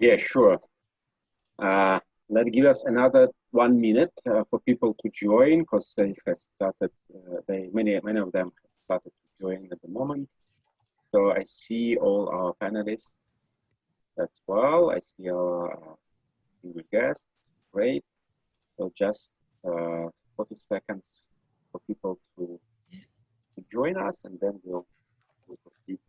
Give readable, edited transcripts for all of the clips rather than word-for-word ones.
Yeah, sure. Let's give us another 1 minute for people to join, because they have started. Many of them have started to join at the moment. So I see all our panelists as well. I see our guests. Great. So just 40 seconds for people to join us, and then we'll proceed.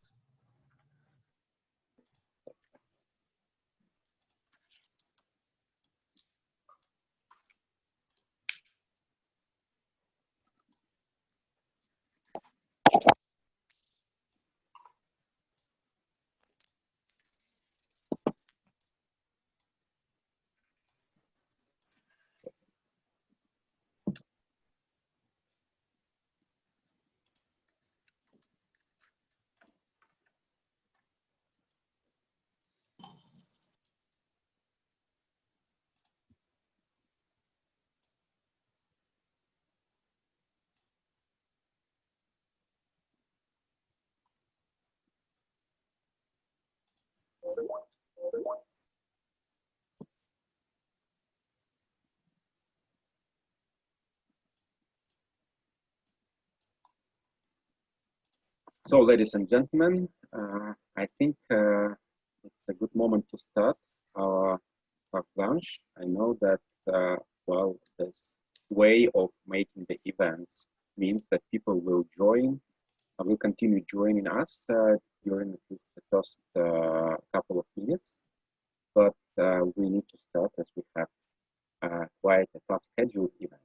So, ladies and gentlemen, I think it's a good moment to start our Carte Blanche. I know that, well, this way of making the events means that people will continue joining us during the first couple of minutes, but we need to start as we have quite a tough scheduled event.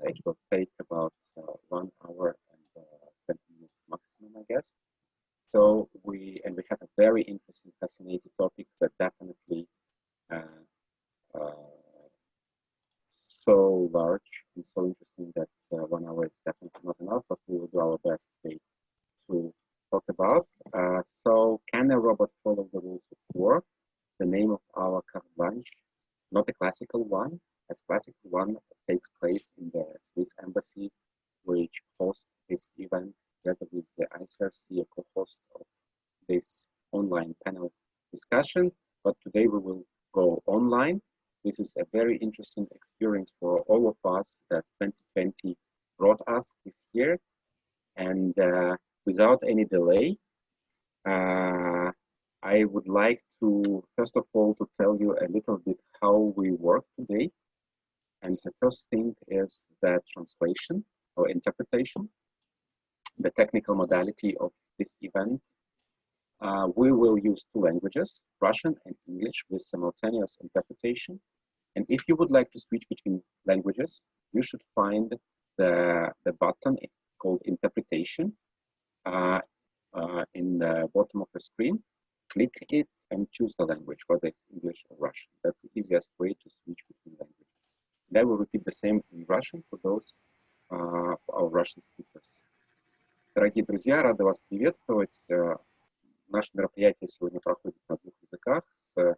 It will take about 1 hour and 20 minutes maximum, I guess. So we have a very interesting, fascinating topic that definitely so large and so interesting that 1 hour is definitely not enough, but we will do our best to talk about. So can a robot follow the rules of war? The name of our Carte Blanche, not a classical one, as classical one takes place in the Swiss embassy, which hosts this event together with the ICRC, a co-host of this online panel discussion. But today we will go online. This is a very interesting experience for all of us that 2020 brought us this year. And without any delay, I would like to, first of all, to tell you a little bit how we work today. And the first thing is the translation or interpretation, the technical modality of this event. We will use 2 languages, Russian and English, with simultaneous interpretation. And if you would like to switch between languages, you should find the button called interpretation in the bottom of the screen. Click it and choose the language, whether it's English or Russian. That's the easiest way to switch between languages. And I will repeat the same in Russian for those for our Russian speakers. Дорогие друзья, рада вас приветствовать. Наше мероприятие сегодня проходит на 2 языках с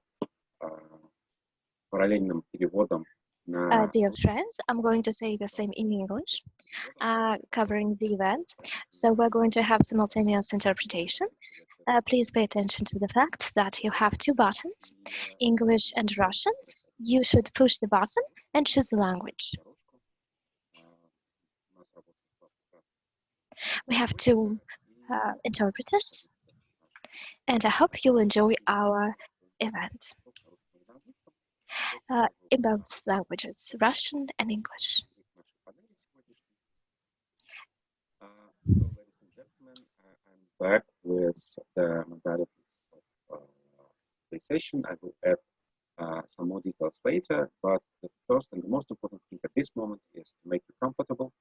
параллельным переводом на... Dear friends, I'm going to say the same in English, covering the event. So we're going to have simultaneous interpretation. Please pay attention to the fact that you have 2 buttons, English and Russian. You should push the button and choose the language. We have 2 interpreters, and I hope you'll enjoy our event in both languages, Russian and English. So, ladies and gentlemen, I'm back with the modalities of the session. I will add some more details later, but the first and the most important thing at this moment is to make you comfortable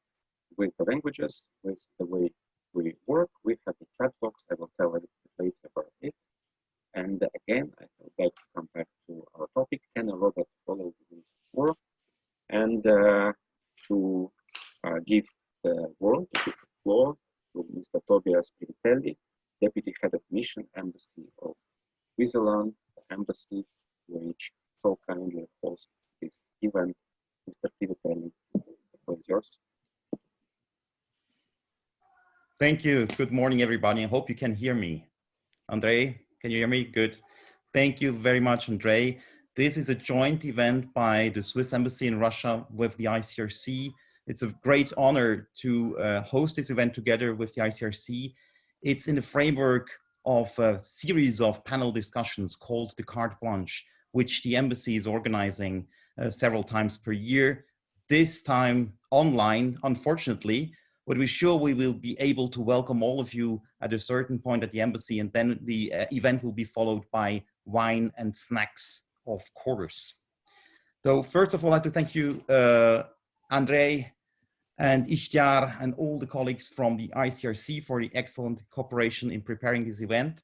with the languages, with the way we work. We have the chat box. I will tell a little bit later about it. And again, I would like to come back to our topic, can a robot follow the rules of war? And to give the word, to give the floor to Mr. Tobias Piritelli, Deputy Head of Mission, Embassy of Switzerland, the embassy which so kindly hosts this event. Mr. Piritelli, the floor is yours. Thank you. Good morning, everybody. I hope you can hear me. Andrey, can you hear me? Good. Thank you very much, Andrey. This is a joint event by the Swiss Embassy in Russia with the ICRC. It's a great honor to host this event together with the ICRC. It's in the framework of a series of panel discussions called the Carte Blanche, which the embassy is organizing several times per year. This time online, unfortunately, but we're sure we will be able to welcome all of you at a certain point at the embassy, and then the event will be followed by wine and snacks, of course. So first of all, I'd like to thank you, Andrey and Ishtiar and all the colleagues from the ICRC for the excellent cooperation in preparing this event.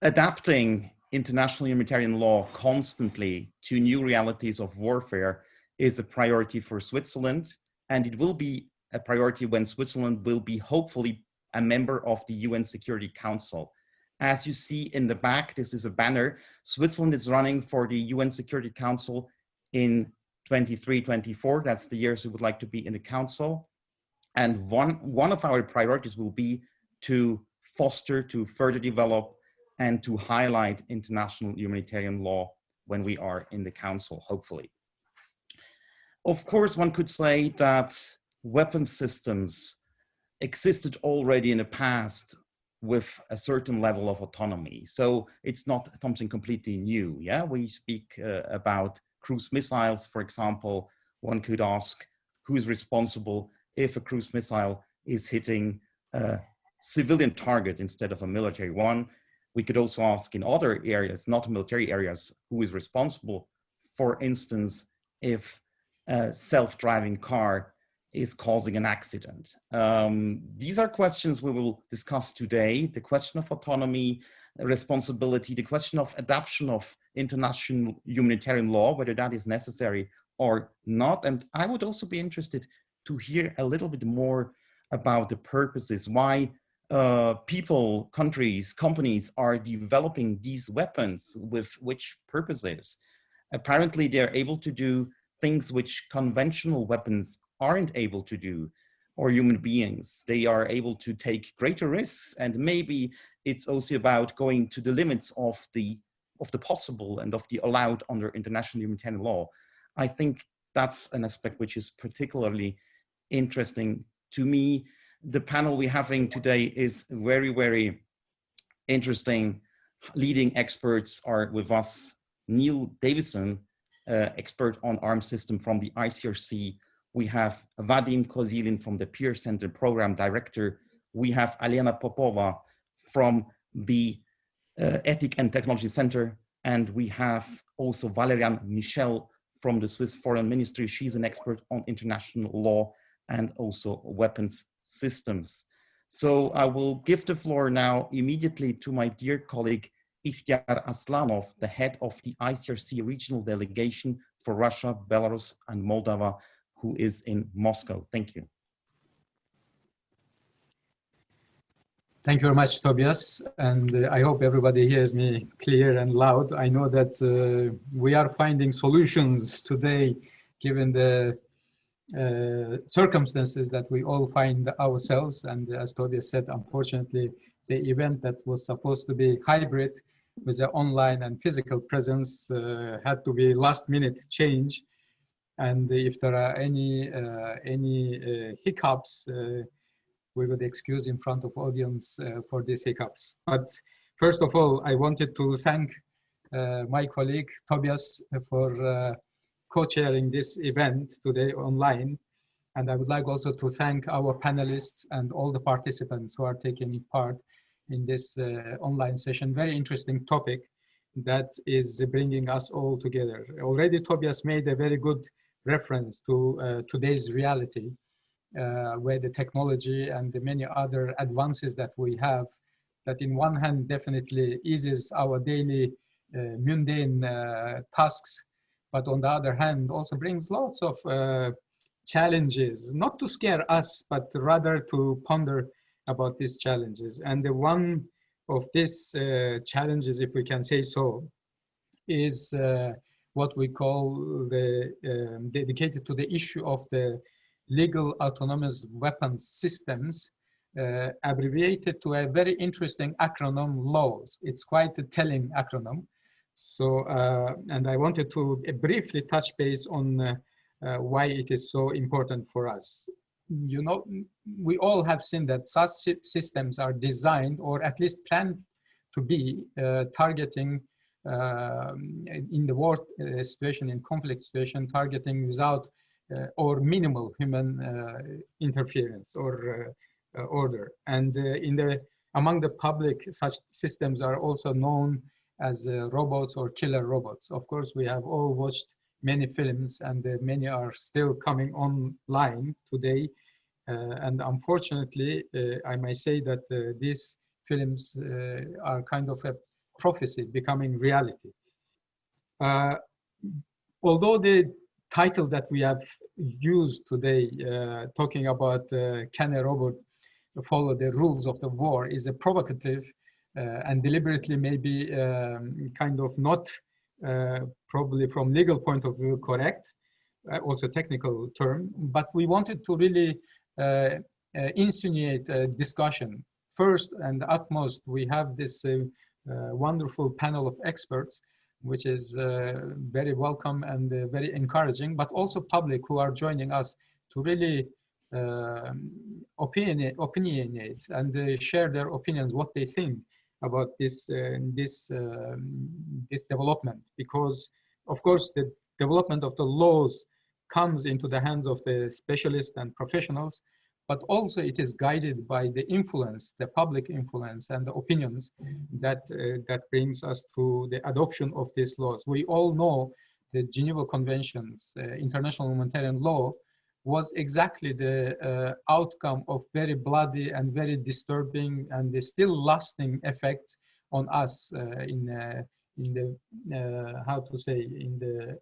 Adapting international humanitarian law constantly to new realities of warfare is a priority for Switzerland, and it will be a priority when Switzerland will be hopefully a member of the UN Security Council. As you see in the back, this is a banner. Switzerland is running for the UN Security Council in 23-24. That's the years we would like to be in the council. And one of our priorities will be to foster, to further develop, and to highlight international humanitarian law when we are in the council, hopefully. Of course, one could say that weapon systems existed already in the past with a certain level of autonomy. So it's not something completely new. Yeah, we speak about cruise missiles, for example. One could ask who's responsible if a cruise missile is hitting a civilian target instead of a military one. We could also ask in other areas, not military areas, who is responsible, for instance, if a self-driving car is causing an accident. These are questions we will discuss today. The question of autonomy, responsibility, the question of adoption of international humanitarian law, whether that is necessary or not. And I would also be interested to hear a little bit more about the purposes, why people, countries, companies are developing these weapons, with which purposes. Apparently, they're able to do things which conventional weapons aren't able to do, or human beings. They are able to take greater risks, and maybe it's also about going to the limits of the possible and of the allowed under international humanitarian law. I think that's an aspect which is particularly interesting to me. The panel we're having today is very, very interesting. Leading experts are with us. Neil Davison, expert on arms system from the ICRC. We have Vadim Kozilin from the Peer Center Program Director. We have Alena Popova from the Ethic and Technology Center. And we have also Valerian Michel from the Swiss Foreign Ministry. She's an expert on international law and also weapons systems. So I will give the floor now immediately to my dear colleague, Ikhtiar Aslanov, the head of the ICRC regional delegation for Russia, Belarus, and Moldova, who is in Moscow. Thank you. Thank you very much, Tobias. And I hope everybody hears me clear and loud. I know that we are finding solutions today, given the circumstances that we all find ourselves. And as Tobias said, unfortunately, the event that was supposed to be hybrid with the online and physical presence had to be last minute change. And if there are any hiccups, we would excuse in front of audience for these hiccups. But first of all, I wanted to thank my colleague Tobias for co-chairing this event today online. And I would like also to thank our panelists and all the participants who are taking part in this online session. Very interesting topic that is bringing us all together. Already Tobias made a very good reference to today's reality, where the technology and the many other advances that we have, that in one hand definitely eases our daily mundane tasks, but on the other hand also brings lots of challenges, not to scare us, but rather to ponder about these challenges. And the one of these challenges, if we can say so, is what we call the dedicated to the issue of the legal autonomous weapons systems abbreviated to a very interesting acronym, LOWS. It's quite a telling acronym. So, and I wanted to briefly touch base on why it is so important for us. You know, we all have seen that such systems are designed, or at least planned to be, targeting in the war situation, in conflict situation, targeting without or minimal human interference or order. And among the public, such systems are also known as robots or killer robots. Of course, we have all watched many films, and many are still coming online today. And unfortunately, I may say that these films are kind of a prophecy becoming reality. Although the title that we have used today, talking about can a robot follow the rules of the war, is a provocative and deliberately maybe kind of not probably from legal point of view correct, also technical term, but we wanted to really insinuate a discussion. First and utmost, we have this wonderful panel of experts, which is very welcome and very encouraging, but also public who are joining us to really opinionate and share their opinions, what they think about this development. Because of course the development of the laws comes into the hands of the specialists and professionals, but also it is guided by the influence, the public influence and the opinions that that brings us to the adoption of these laws. We all know the Geneva Conventions, International Humanitarian Law, was exactly the outcome of very bloody and very disturbing and still lasting effects on us in the how to say, in the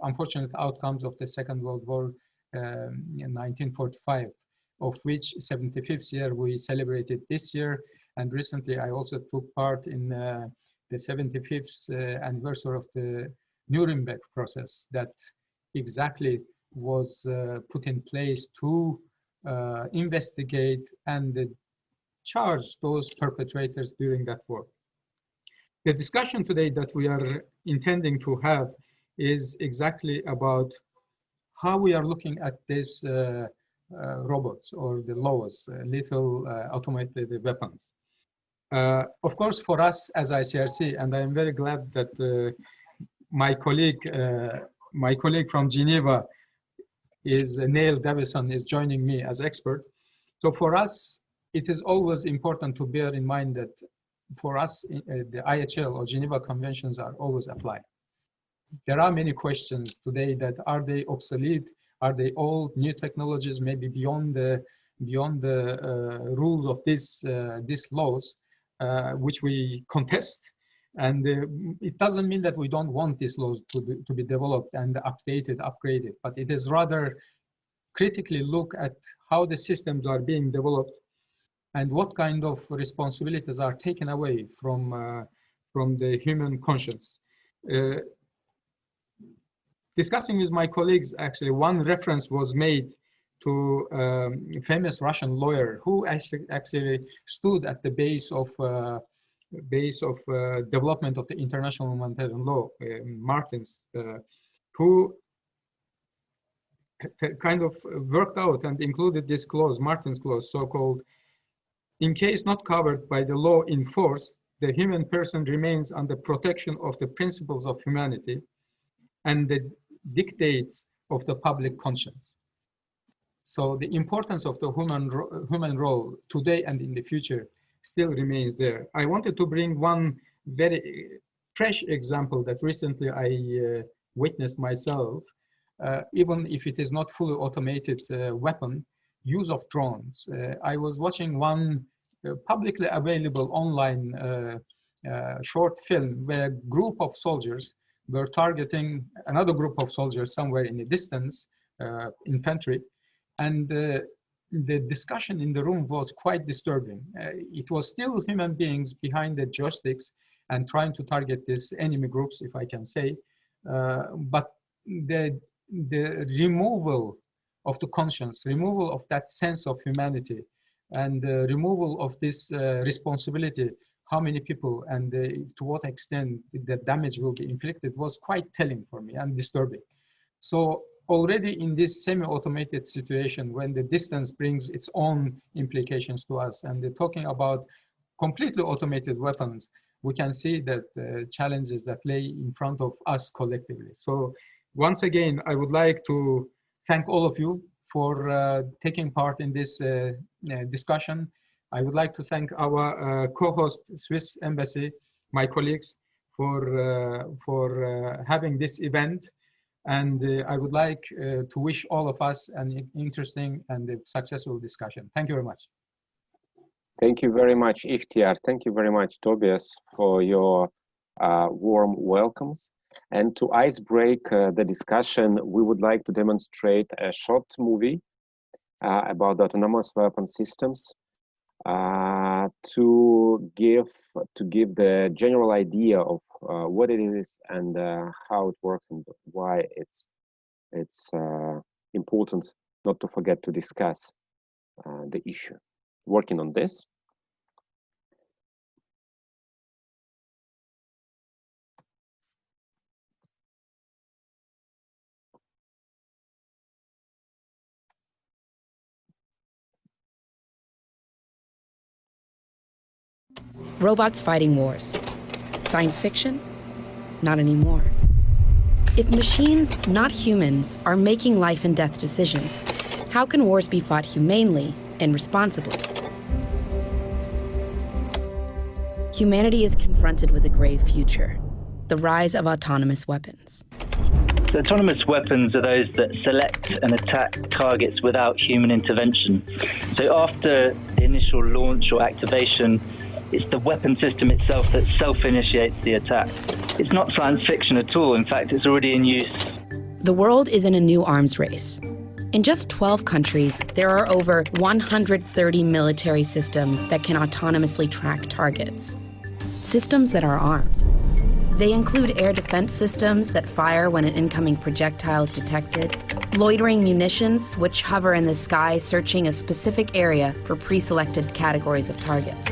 unfortunate outcomes of the Second World War in 1945, of which 75th year we celebrated this year. And recently I also took part in the 75th anniversary of the Nuremberg process that exactly was put in place to investigate and charge those perpetrators during that war. The discussion today that we are intending to have is exactly about how we are looking at these robots or the LOWs, lethal automated weapons. Of course, for us as ICRC, and I am very glad that my colleague from Geneva is Neil Davison is joining me as expert. So for us, it is always important to bear in mind that for us, the IHL or Geneva Conventions are always applied. There are many questions today that are they obsolete? Are they old? New technologies maybe beyond the rules of these laws, which we contest. And it doesn't mean that we don't want these laws to be developed and upgraded, but it is rather critically look at how the systems are being developed and what kind of responsibilities are taken away from the human conscience. Discussing with my colleagues, actually, one reference was made to a famous Russian lawyer who actually stood at the base of development of the International Humanitarian Law, Martins, who kind of worked out and included this clause, Martins clause, so-called, in case not covered by the law in force, the human person remains under protection of the principles of humanity and the dictates of the public conscience. So the importance of the human role today and in the future still remains there. I wanted to bring one very fresh example that recently I witnessed myself, even if it is not fully automated weapon, use of drones. I was watching one publicly available online short film where a group of soldiers were targeting another group of soldiers somewhere in the distance, infantry, and the discussion in the room was quite disturbing. It was still human beings behind the joysticks and trying to target these enemy groups, if I can say, but the removal of the conscience, removal of that sense of humanity and the removal of this responsibility, how many people and to what extent the damage will be inflicted, was quite telling for me and disturbing. So already in this semi-automated situation, when the distance brings its own implications to us, and they're talking about completely automated weapons, we can see that the challenges that lay in front of us collectively. So once again, I would like to thank all of you for taking part in this discussion. I would like to thank our co-host, Swiss Embassy, my colleagues, for having this event. And I would like to wish all of us an interesting and successful discussion. Thank you very much. Thank you very much, Ikhtiar. Thank you very much, Tobias, for your warm welcomes. And to ice break the discussion, we would like to demonstrate a short movie about autonomous weapon systems to give the general idea of what it is and how it works and why it's important not to forget to discuss the issue. Working on this. Robots fighting wars. Science fiction? Not anymore. If machines, not humans, are making life and death decisions, how can wars be fought humanely and responsibly? Humanity is confronted with a grave future: the rise of autonomous weapons. So autonomous weapons are those that select and attack targets without human intervention. So after the initial launch or activation, it's the weapon system itself that self-initiates the attack. It's not science fiction at all. In fact, it's already in use. The world is in a new arms race. In just 12 countries, there are over 130 military systems that can autonomously track targets. Systems that are armed. They include air defense systems that fire when an incoming projectile is detected, loitering munitions, which hover in the sky searching a specific area for pre-selected categories of targets,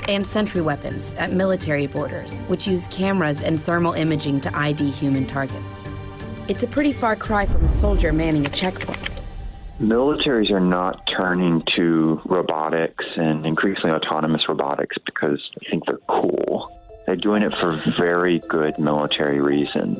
and sentry weapons at military borders, which use cameras and thermal imaging to ID human targets. It's a pretty far cry from a soldier manning a checkpoint. Militaries are not turning to robotics and increasingly autonomous robotics because they think they're cool. They're doing it for very good military reasons.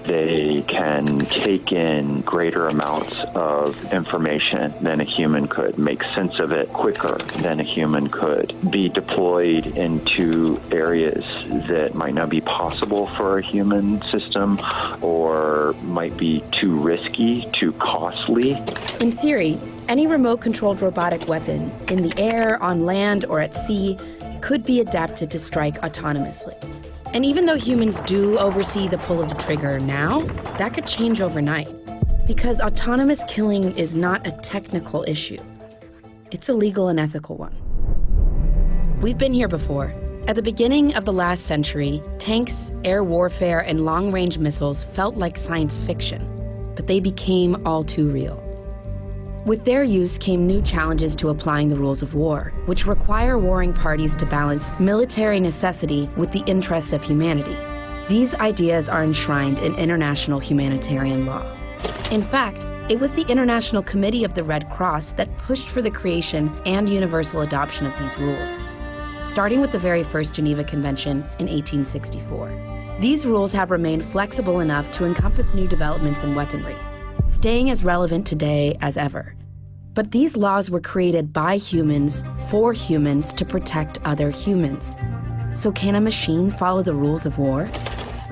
They can take in greater amounts of information than a human could, make sense of it quicker than a human could, be deployed into areas that might not be possible for a human system or might be too risky, too costly. In theory, any remote-controlled robotic weapon, in the air, on land, or at sea, could be adapted to strike autonomously. And even though humans do oversee the pull of the trigger now, that could change overnight. Because autonomous killing is not a technical issue. It's a legal and ethical one. We've been here before. At the beginning of the last century, tanks, air warfare, and long-range missiles felt like science fiction, but they became all too real. With their use came new challenges to applying the rules of war, which require warring parties to balance military necessity with the interests of humanity. These ideas are enshrined in international humanitarian law. In fact, it was the International Committee of the Red Cross that pushed for the creation and universal adoption of these rules, starting with the very first Geneva Convention in 1864. These rules have remained flexible enough to encompass new developments in weaponry, staying as relevant today as ever. But these laws were created by humans, for humans, to protect other humans. So can a machine follow the rules of war?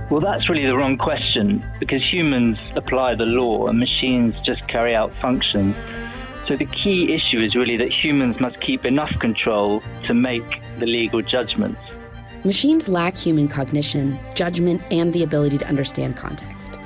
Well, that's really the wrong question, because humans apply the law and machines just carry out functions. So the key issue is really that humans must keep enough control to make the legal judgments. Machines lack human cognition, judgment, and the ability to understand context.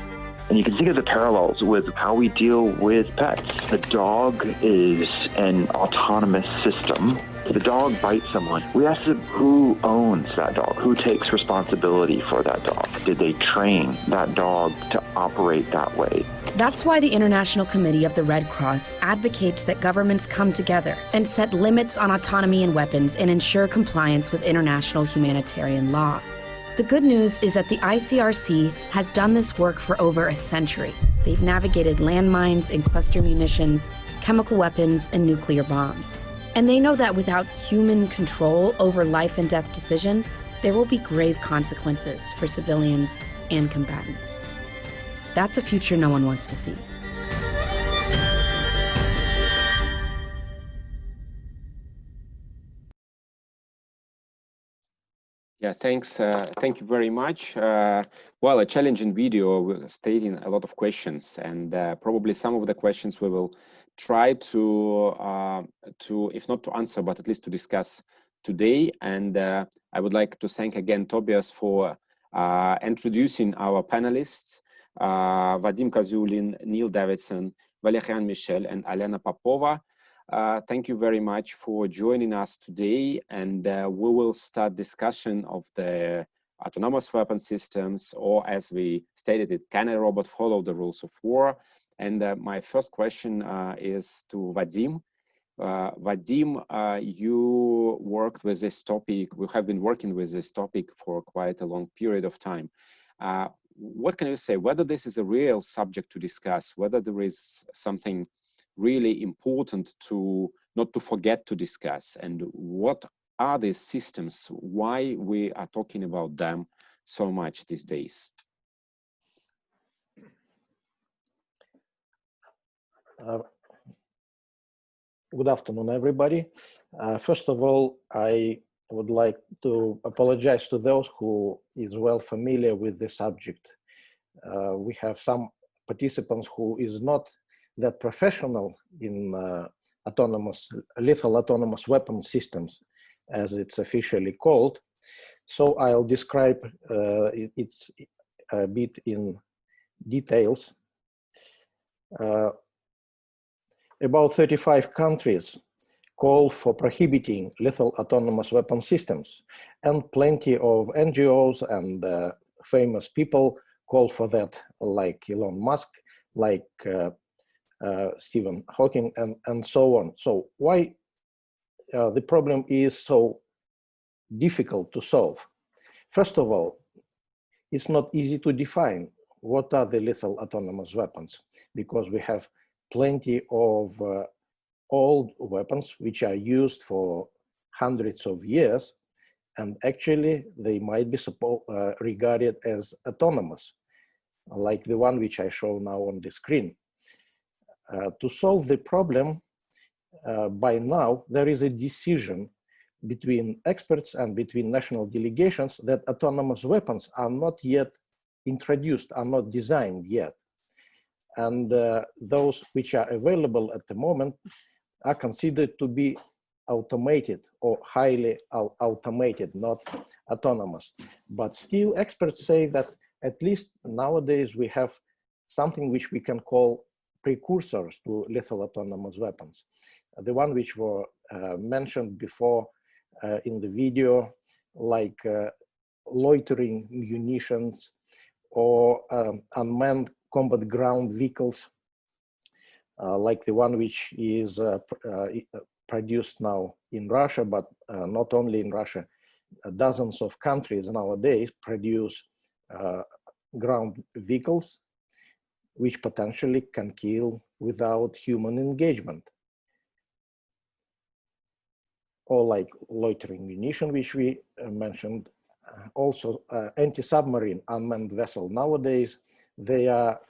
And you can think of the parallels with how we deal with pets. The dog is an autonomous system If the dog bites someone, we ask them who owns that dog, who takes responsibility for that dog. Did they train that dog to operate that way? That's why the International Committee of the Red Cross advocates that governments come together and set limits on autonomy in weapons and ensure compliance with international humanitarian law. The good news is that the ICRC has done this work for over a century. They've navigated landmines and cluster munitions, chemical weapons, and nuclear bombs. And they know that without human control over life and death decisions, there will be grave consequences for civilians and combatants. That's a future no one wants to see. Yeah, thanks. Thank you very much. Well, a challenging video stating a lot of questions, and probably some of the questions we will try to, if not to answer, but at least to discuss today. And I would like to thank again Tobias for introducing our panelists, Vadim Kozulin, Neil Davidson, Valerian Michel, and Alena Popova. Thank you very much for joining us today, and we will start discussion of the autonomous weapon systems, or as we stated it, can a robot follow the rules of war? And my first question is to Vadim. Vadim, you worked with this topic, we have been working with this topic for quite a long period of time. What can you say, whether this is a real subject to discuss, whether there is something really important to not to forget to discuss, and what are these systems, why we are talking about them so much these days? Good afternoon, everybody. First of all, I would like to apologize to those who is well familiar with the subject. We have some participants who is not that professional in lethal autonomous weapon systems, as it's officially called. So I'll describe it a bit in details. About 35 countries call for prohibiting lethal autonomous weapon systems, and plenty of NGOs and famous people call for that, like Elon Musk, like Stephen Hawking, and so on. So why the problem is so difficult to solve? First of all, it's not easy to define what are the lethal autonomous weapons, because we have plenty of old weapons which are used for hundreds of years, and actually they might be regarded as autonomous, like the one which I show now on the screen. To solve the problem, by now, there is a decision between experts and between national delegations that autonomous weapons are not yet introduced, are not designed yet. And those which are available at the moment are considered to be automated or highly automated, not autonomous. But still, experts say that at least nowadays we have something which we can call precursors to lethal autonomous weapons. The one which were mentioned before in the video, like loitering munitions or unmanned combat ground vehicles, like the one which is produced now in Russia, but not only in Russia. Dozens of countries nowadays produce ground vehicles which potentially can kill without human engagement. Or like loitering munition, which we mentioned. Also anti-submarine unmanned vessel. Nowadays, they are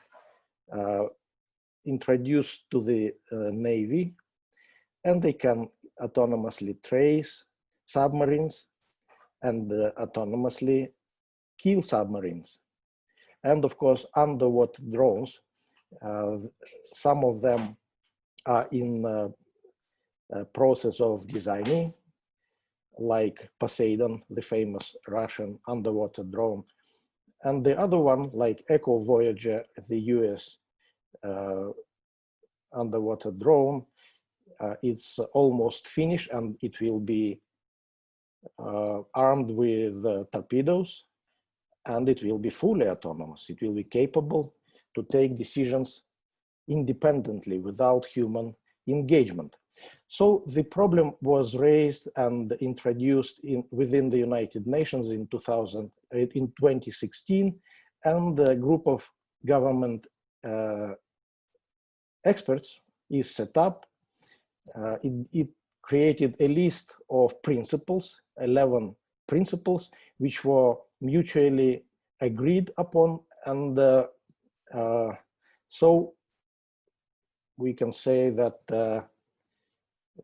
introduced to the Navy, and they can autonomously trace submarines and autonomously kill submarines. And of course, underwater drones, some of them are in process of designing, like Poseidon, the famous Russian underwater drone. And the other one, like Echo Voyager, the US underwater drone, it's almost finished, and it will be armed with torpedoes, and it will be fully autonomous. It will be capable to take decisions independently without human engagement. So the problem was raised and introduced within the United Nations in 2016, and a group of government experts is set up. It created a list of principles, 11 principles, which were mutually agreed upon, and so we can say that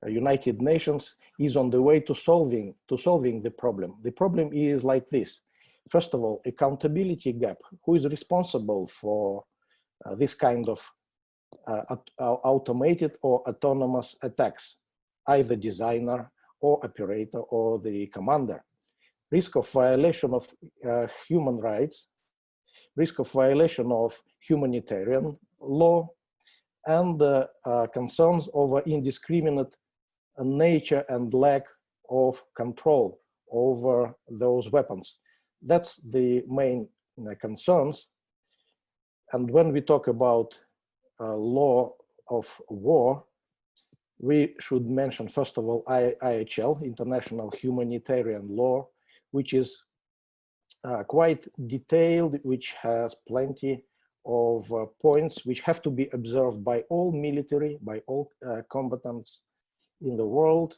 United Nations is on the way to solving the problem. The problem is like this. First of all, accountability gap. Who is responsible for this kind of automated or autonomous attacks? Either designer or operator or the commander. Risk of violation of human rights, risk of violation of humanitarian law, and concerns over indiscriminate nature and lack of control over those weapons. That's the main concerns. And when we talk about law of war, we should mention, first of all, IHL, International Humanitarian Law, which is quite detailed, which has plenty of points which have to be observed by all military, by all combatants in the world.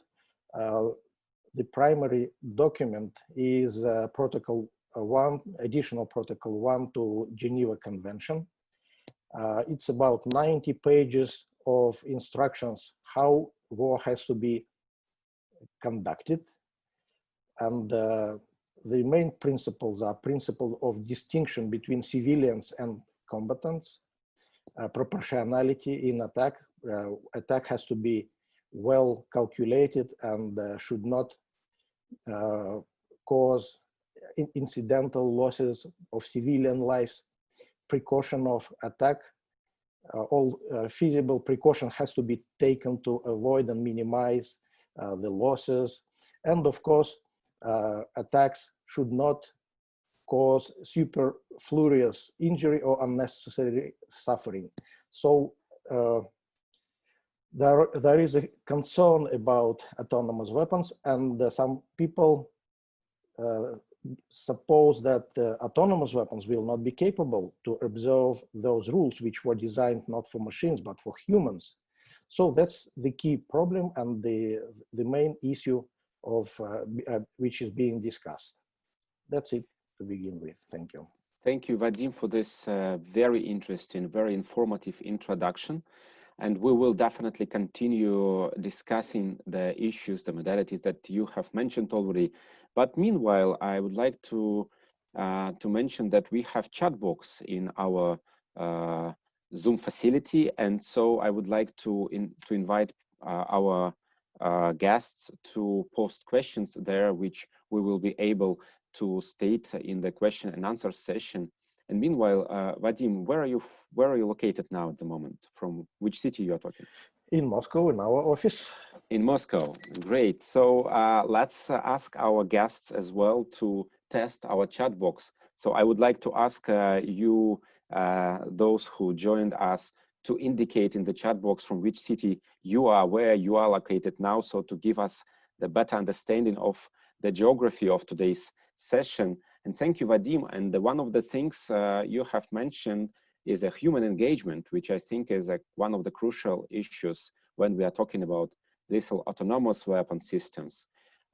The primary document is Protocol 1, Additional Protocol 1 to Geneva Convention. It's about 90 pages of instructions how war has to be conducted. And the main principles are principle of distinction between civilians and combatants, proportionality in attack. Attack has to be well calculated and should not cause incidental losses of civilian lives. Precaution of attack. All feasible precaution has to be taken to avoid and minimize the losses. And of course, attacks should not cause superfluous injury or unnecessary suffering. So there is a concern about autonomous weapons, and some people suppose that autonomous weapons will not be capable to observe those rules which were designed not for machines but for humans. So that's the key problem and the main issue of which is being discussed. That's it to begin with. Thank you. Thank you, Vadim, for this very interesting, very informative introduction. And we will definitely continue discussing the issues, the modalities that you have mentioned already. But meanwhile, I would like to mention that we have chat box in our Zoom facility, and so I would like to invite our guests to post questions there, which we will be able to state in the question and answer session. And meanwhile, Vadim, where are you located now at the moment? From which city you are talking? In Moscow, in our office. In Moscow, great. So let's ask our guests as well to test our chat box. So I would like to ask you, those who joined us, to indicate in the chat box from which city you are, where you are located now, so to give us the better understanding of the geography of today's session. And thank you, Vadim. And one of the things you have mentioned is a human engagement, which I think is one of the crucial issues when we are talking about lethal autonomous weapon systems.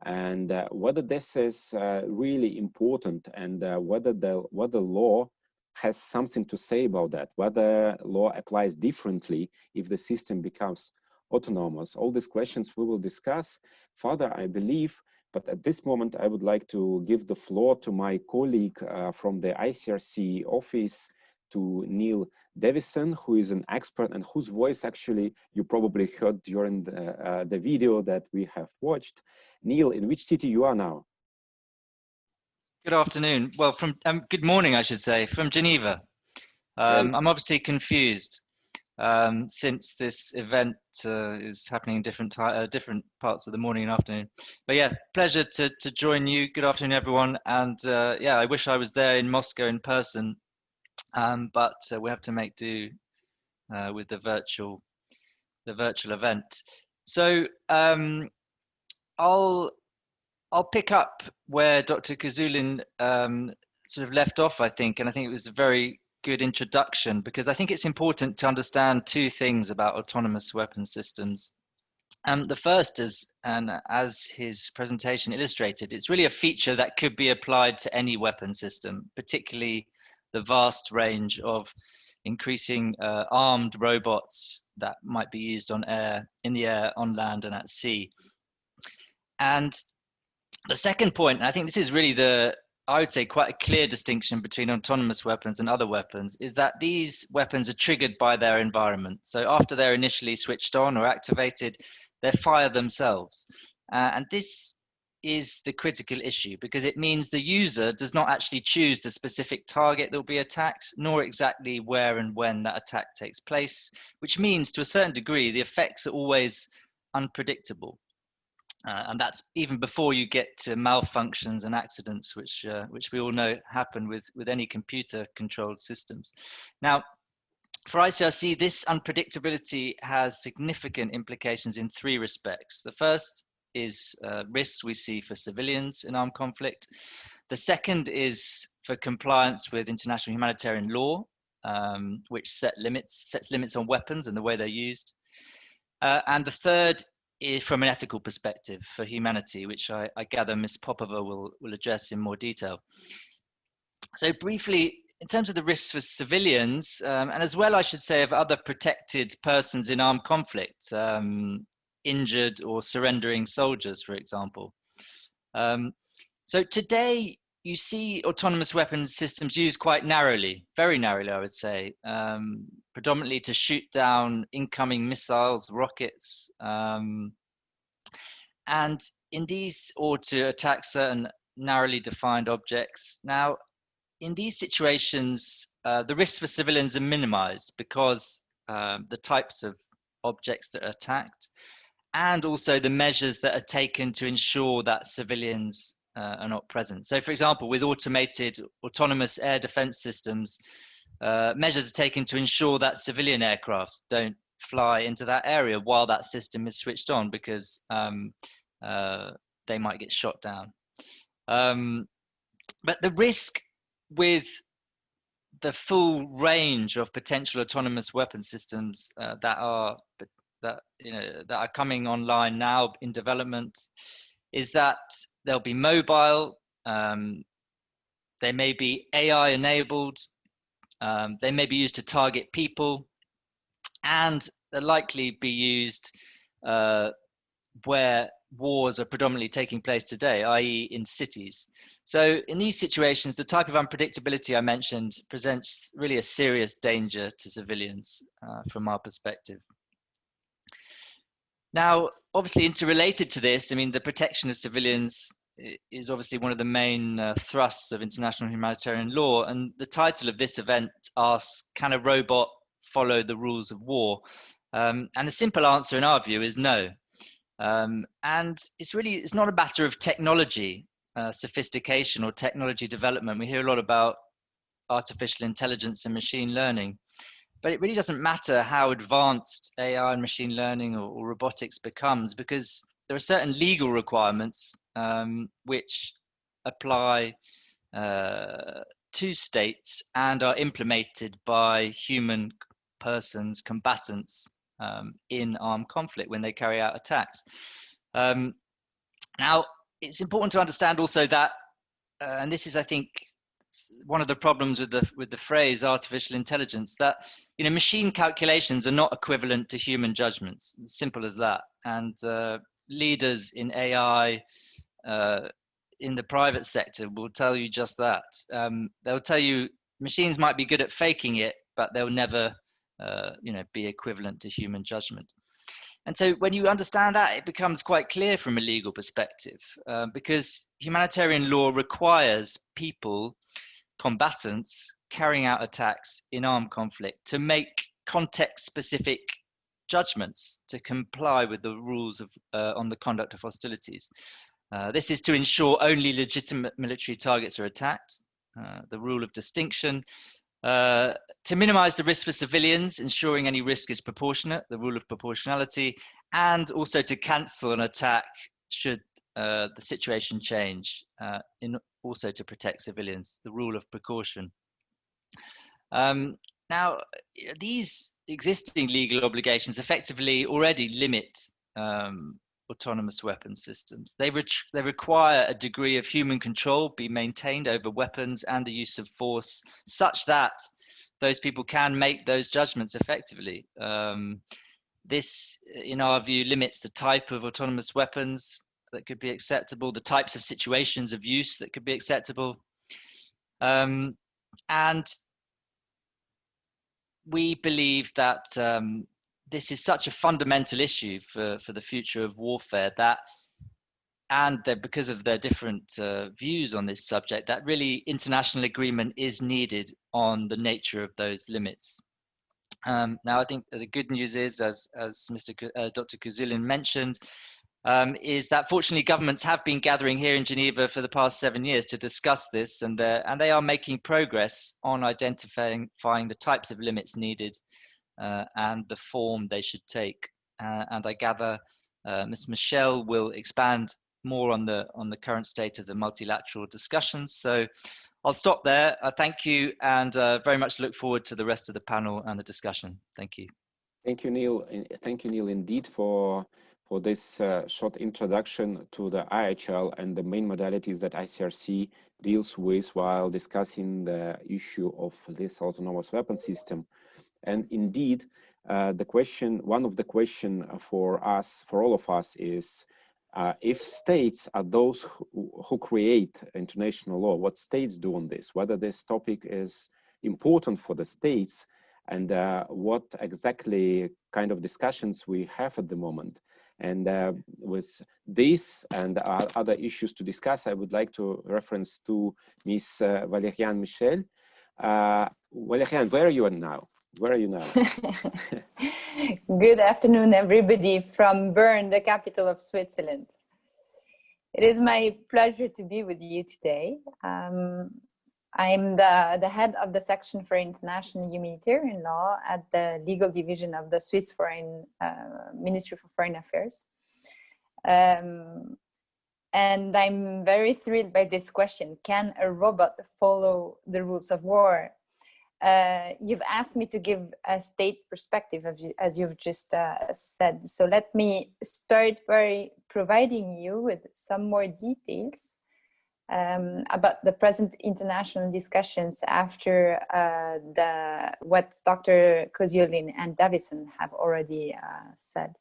And whether this is really important, and whether the law has something to say about that, whether law applies differently if the system becomes autonomous. All these questions we will discuss further, I believe. But at this moment, I would like to give the floor to my colleague from the ICRC office, to Neil Davison, who is an expert and whose voice actually you probably heard during the video that we have watched. Neil, in which city you are now? Good afternoon. Well, from good morning, I should say, from Geneva. I'm obviously confused. since this event is happening in different parts of the morning and afternoon. But yeah, pleasure to join you. Good afternoon, everyone. And yeah, I wish I was there in Moscow in person, but we have to make do with the virtual event. So I'll pick up where Dr. Kozulin sort of left off, I think, and I think it was a very good introduction, because I think it's important to understand two things about autonomous weapon systems. The first is, and as his presentation illustrated, it's really a feature that could be applied to any weapon system, particularly the vast range of increasing armed robots that might be used in the air, on land, and at sea. And the second point, and I think this is really I would say quite a clear distinction between autonomous weapons and other weapons, is that these weapons are triggered by their environment. So after they're initially switched on or activated, they fire themselves. And this is the critical issue, because it means the user does not actually choose the specific target that will be attacked, nor exactly where and when that attack takes place, which means to a certain degree, the effects are always unpredictable. And that's even before you get to malfunctions and accidents, which we all know happen with any computer-controlled systems. Now, for ICRC, this unpredictability has significant implications in three respects. The first is risks we see for civilians in armed conflict. The second is for compliance with international humanitarian law, which sets limits on weapons and the way they're used. And the third is from an ethical perspective for humanity, which I gather Ms. Popova will address in more detail. So briefly, in terms of the risks for civilians, and as well, I should say, of other protected persons in armed conflict, injured or surrendering soldiers, for example. So today, you see autonomous weapons systems used quite narrowly, very narrowly, I would say, predominantly to shoot down incoming missiles, rockets, and in these, or to attack certain narrowly defined objects. Now, in these situations, the risks for civilians are minimized because the types of objects that are attacked, and also the measures that are taken to ensure that civilians are not present. So for example, with automated autonomous air defense systems, measures are taken to ensure that civilian aircrafts don't fly into that area while that system is switched on, because they might get shot down. But the risk with the full range of potential autonomous weapon systems that are coming online now in development is that they'll be mobile, they may be AI enabled, they may be used to target people, and they'll likely be used where wars are predominantly taking place today, i.e. in cities. So in these situations, the type of unpredictability I mentioned presents really a serious danger to civilians from our perspective. Now, obviously interrelated to this, I mean, the protection of civilians is obviously one of the main thrusts of international humanitarian law. And the title of this event asks, can a robot follow the rules of war? And the simple answer in our view is no. And it's not a matter of technology, sophistication or technology development. We hear a lot about artificial intelligence and machine learning, but it really doesn't matter how advanced AI and machine learning or robotics becomes, because there are certain legal requirements which apply to states and are implemented by human persons, combatants in armed conflict when they carry out attacks. Now, it's important to understand also that, and this is, I think, one of the problems with the phrase artificial intelligence, that machine calculations are not equivalent to human judgments. Simple as that. And leaders in AI in the private sector will tell you just that. They'll tell you machines might be good at faking it, but they'll never be equivalent to human judgment. And so when you understand that, it becomes quite clear from a legal perspective, because humanitarian law requires people, combatants, carrying out attacks in armed conflict to make context-specific judgments to comply with the rules of, on the conduct of hostilities. This is to ensure only legitimate military targets are attacked, the rule of distinction, to minimize the risk for civilians, ensuring any risk is proportionate, the rule of proportionality, and also to cancel an attack should the situation change, also to protect civilians, the rule of precaution. Now, these existing legal obligations effectively already limit autonomous weapon systems. They require a degree of human control be maintained over weapons and the use of force such that those people can make those judgments effectively. This, in our view, limits the type of autonomous weapons that could be acceptable, the types of situations of use that could be acceptable. And we believe that this is such a fundamental issue for the future of warfare that, and that because of their different views on this subject, that really international agreement is needed on the nature of those limits. Now, I think the good news is, as Dr. Kozik mentioned, is that fortunately governments have been gathering here in Geneva for the past 7 years to discuss this, and they are making progress on identifying the types of limits needed and the form they should take. And I gather Ms. Michel will expand more on the current state of the multilateral discussions. So I'll stop there. Thank you, and very much look forward to the rest of the panel and the discussion. Thank you. Thank you, Neil. Thank you, Neil, indeed for this short introduction to the IHL and the main modalities that ICRC deals with while discussing the issue of this autonomous weapon system. And indeed, one of the questions for all of us is, if states are those who create international law, what states do on this, whether this topic is important for the states, and what exactly kind of discussions we have at the moment. And with this and other issues to discuss, I would like to reference to Ms. Valériane Michel. Valériane, where are you now? Where are you now? Good afternoon, everybody, from Bern, the capital of Switzerland. It is my pleasure to be with you today. I'm the head of the section for International Humanitarian Law at the legal division of the Swiss Ministry for Foreign Affairs. And I'm very thrilled by this question. Can a robot follow the rules of war? You've asked me to give a state perspective, as you've just said. So let me start by providing you with some more details about the present international discussions after what Dr. Kozik and Davison have already said.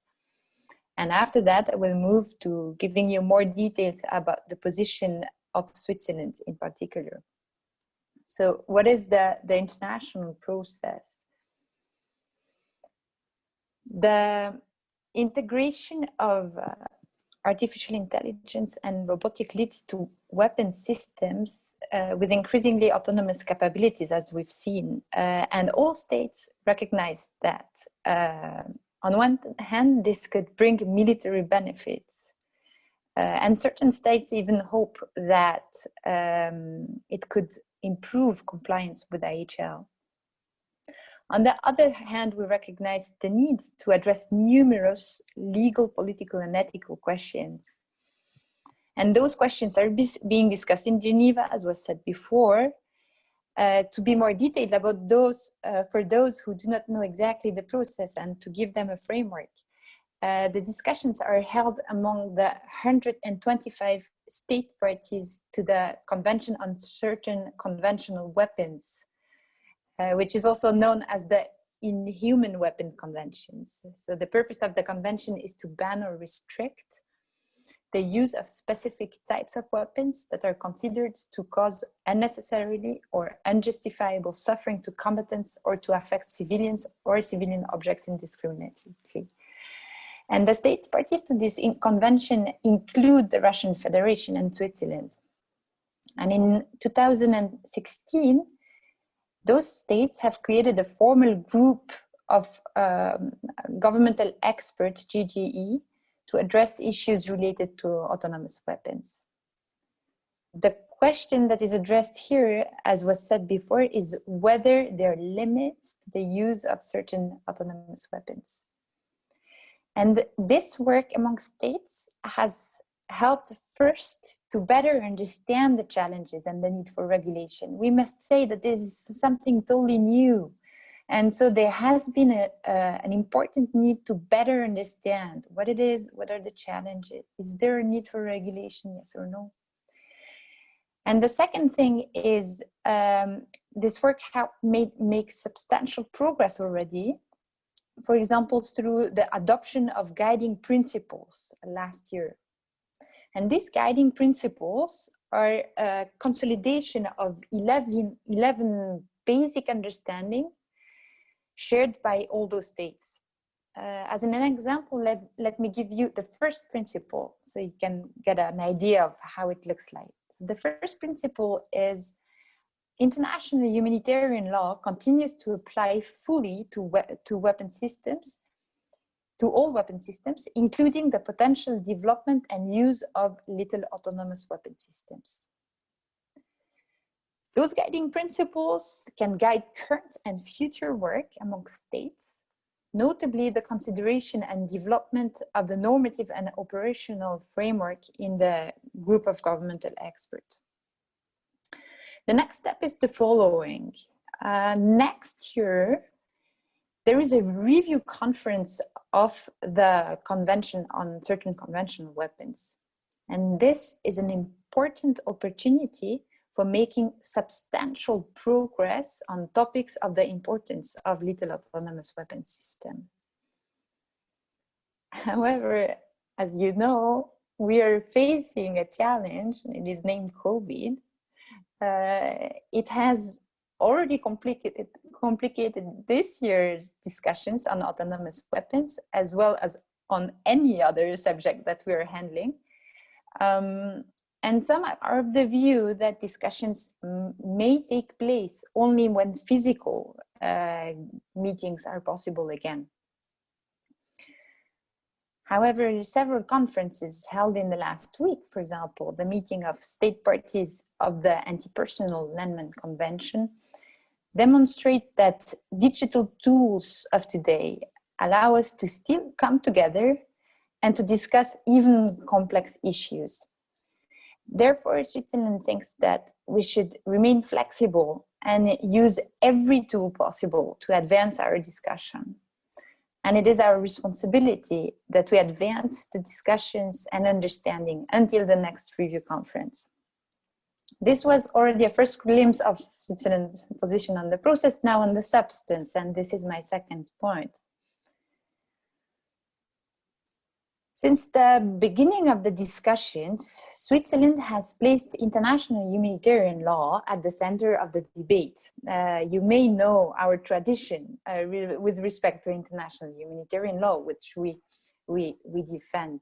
And after that, I will move to giving you more details about the position of Switzerland in particular. So what is the international process? The integration of artificial intelligence and robotic leads to weapon systems with increasingly autonomous capabilities, as we've seen. And all states recognize that. On one hand, this could bring military benefits. And certain states even hope that it could improve compliance with IHL. On the other hand, we recognize the need to address numerous legal, political, and ethical questions. And those questions are being discussed in Geneva, as was said before. To be more detailed about those, for those who do not know exactly the process and to give them a framework, the discussions are held among the 125 state parties to the Convention on Certain Conventional Weapons, which is also known as the Inhuman Weapon Conventions. So the purpose of the convention is to ban or restrict the use of specific types of weapons that are considered to cause unnecessarily or unjustifiable suffering to combatants or to affect civilians or civilian objects indiscriminately. And the states parties to this convention include the Russian Federation and Switzerland. And in 2016, those states have created a formal group of governmental experts, GGE, to address issues related to autonomous weapons. The question that is addressed here, as was said before, is whether there are limits to the use of certain autonomous weapons. And this work among states has helped first to better understand the challenges and the need for regulation. We must say that this is something totally new. And so there has been an important need to better understand what it is, what are the challenges, is there a need for regulation, yes or no? And the second thing is this work make substantial progress already. For example, through the adoption of guiding principles last year. And these guiding principles are a consolidation of 11 basic understanding shared by all those states. As an example, let me give you the first principle so you can get an idea of how it looks like. So the first principle is international humanitarian law continues to apply fully to weapon systems, to all weapon systems, including the potential development and use of little autonomous weapon systems. Those guiding principles can guide current and future work among states, notably the consideration and development of the normative and operational framework in the group of governmental experts. The next step is the following. Next year, there is a review conference of the Convention on Certain Conventional Weapons. And this is an important opportunity for making substantial progress on topics of the importance of little autonomous weapon system. However, as you know, we are facing a challenge, and it is named COVID. It has already complicated this year's discussions on autonomous weapons, as well as on any other subject that we are handling. And some are of the view that discussions may take place only when physical meetings are possible again. However, several conferences held in the last week, for example, the meeting of state parties of the Anti-Personal Landmine Convention, demonstrate that digital tools of today allow us to still come together and to discuss even complex issues. Therefore, Switzerland thinks that we should remain flexible and use every tool possible to advance our discussion. And it is our responsibility that we advance the discussions and understanding until the next review conference. This was already a first glimpse of Switzerland's position on the process, now on the substance, and this is my second point. Since the beginning of the discussions, Switzerland has placed international humanitarian law at the center of the debate. You may know our tradition with respect to international humanitarian law, which we defend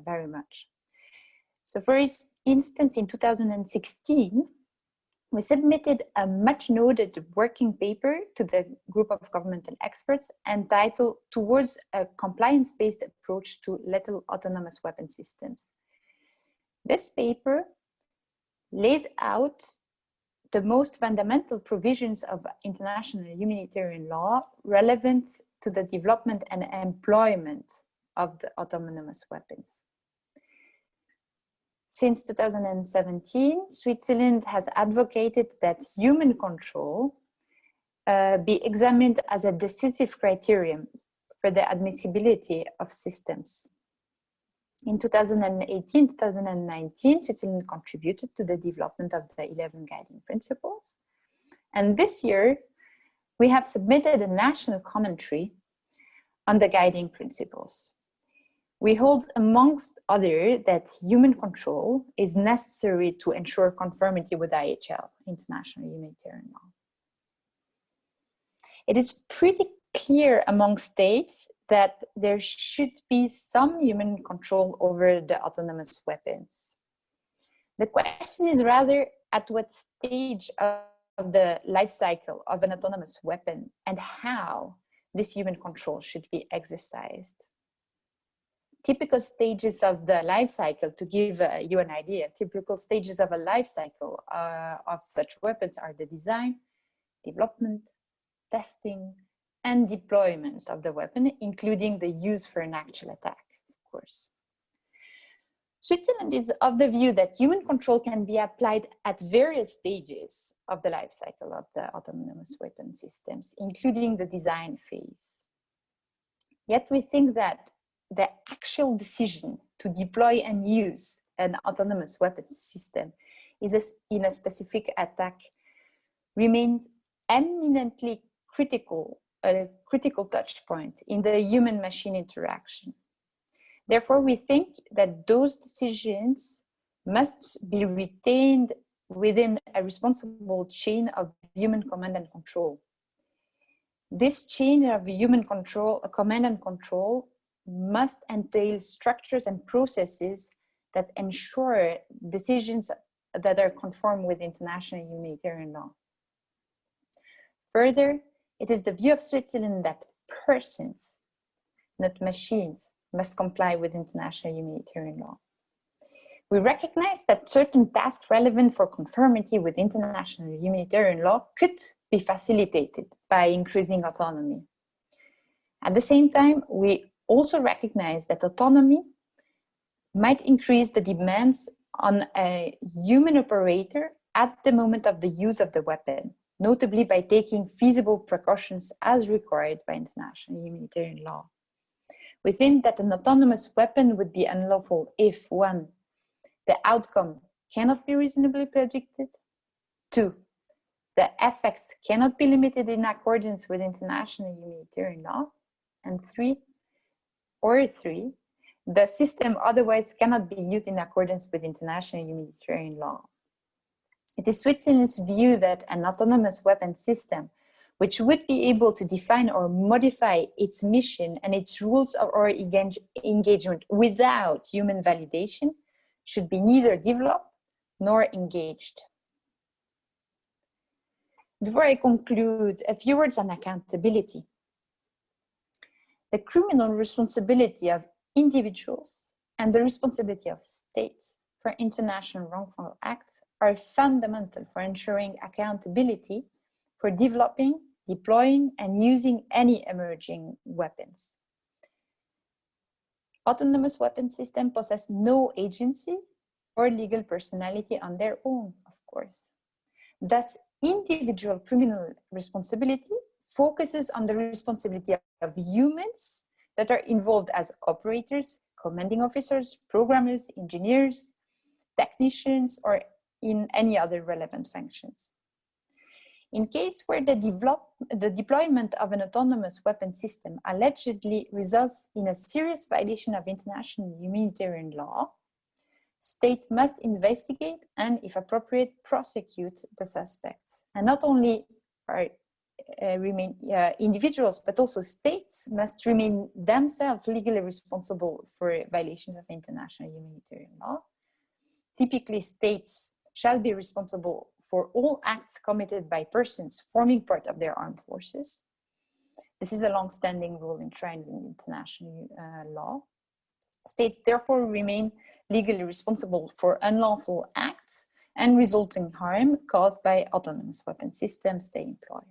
very much. So for instance, in 2016, we submitted a much noted working paper to the group of governmental experts entitled Towards a Compliance-Based Approach to Lethal Autonomous Weapon Systems. This paper lays out the most fundamental provisions of international humanitarian law relevant to the development and employment of the autonomous weapons. Since 2017, Switzerland has advocated that human control be examined as a decisive criterion for the admissibility of systems. In 2018-2019, Switzerland contributed to the development of the 11 guiding principles. And this year, we have submitted a national commentary on the guiding principles. We hold, amongst others, that human control is necessary to ensure conformity with IHL, International Humanitarian Law. It is pretty clear among states that there should be some human control over the autonomous weapons. The question is rather at what stage of the life cycle of an autonomous weapon and how this human control should be exercised. Typical stages of the life cycle, to give you an idea, typical stages of a life cycle of such weapons are the design, development, testing, and deployment of the weapon, including the use for an actual attack, of course. Switzerland is of the view that human control can be applied at various stages of the life cycle of the autonomous weapon systems, including the design phase. Yet we think that the actual decision to deploy and use an autonomous weapon system in a specific attack remains eminently critical, a critical touch point in the human-machine interaction. Therefore, we think that those decisions must be retained within a responsible chain of human command and control. This chain of human control, command and control, must entail structures and processes that ensure decisions that are conform with international humanitarian law. Further, it is the view of Switzerland that persons, not machines, must comply with international humanitarian law. We recognize that certain tasks relevant for conformity with international humanitarian law could be facilitated by increasing autonomy. At the same time, we also recognize that autonomy might increase the demands on a human operator at the moment of the use of the weapon, notably by taking feasible precautions as required by international humanitarian law. We think that an autonomous weapon would be unlawful if, 1, the outcome cannot be reasonably predicted, 2, the effects cannot be limited in accordance with international humanitarian law, and 3, the system otherwise cannot be used in accordance with international humanitarian law. It is Switzerland's view that an autonomous weapon system, which would be able to define or modify its mission and its rules or engagement without human validation, should be neither developed nor engaged. Before I conclude, a few words on accountability. The criminal responsibility of individuals and the responsibility of states for international wrongful acts are fundamental for ensuring accountability for developing, deploying, and using any emerging weapons. Autonomous weapon systems possess no agency or legal personality on their own, of course. Thus, individual criminal responsibility focuses on the responsibility of humans that are involved as operators, commanding officers, programmers, engineers, technicians, or in any other relevant functions. In case where the deployment of an autonomous weapon system allegedly results in a serious violation of international humanitarian law, state must investigate and, if appropriate, prosecute the suspects. And not only individuals, but also states must remain themselves legally responsible for violations of international humanitarian law. Typically, states shall be responsible for all acts committed by persons forming part of their armed forces. This is a long-standing rule enshrined in international law. States therefore remain legally responsible for unlawful acts and resulting harm caused by autonomous weapon systems they employ.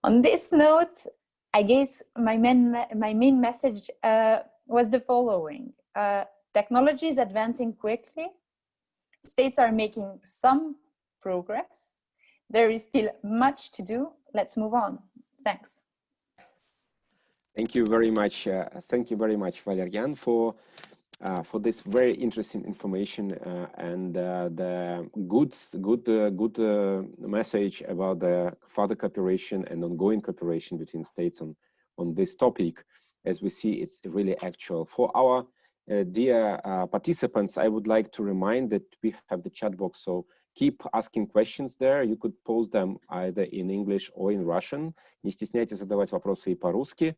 On this note, I guess my main message was the following. Technology is advancing quickly. States are making some progress. There is still much to do. Let's move on. Thanks. Thank you very much. Thank you very much, Valerian, for this very interesting information and the good message about the further cooperation and ongoing cooperation between states on this topic. As we see, it's really actual. For our dear participants, I would like to remind that we have the chat box, so keep asking questions there. You could post them either in English or in Russian. Не стесняйтесь задавать вопросы и по-русски.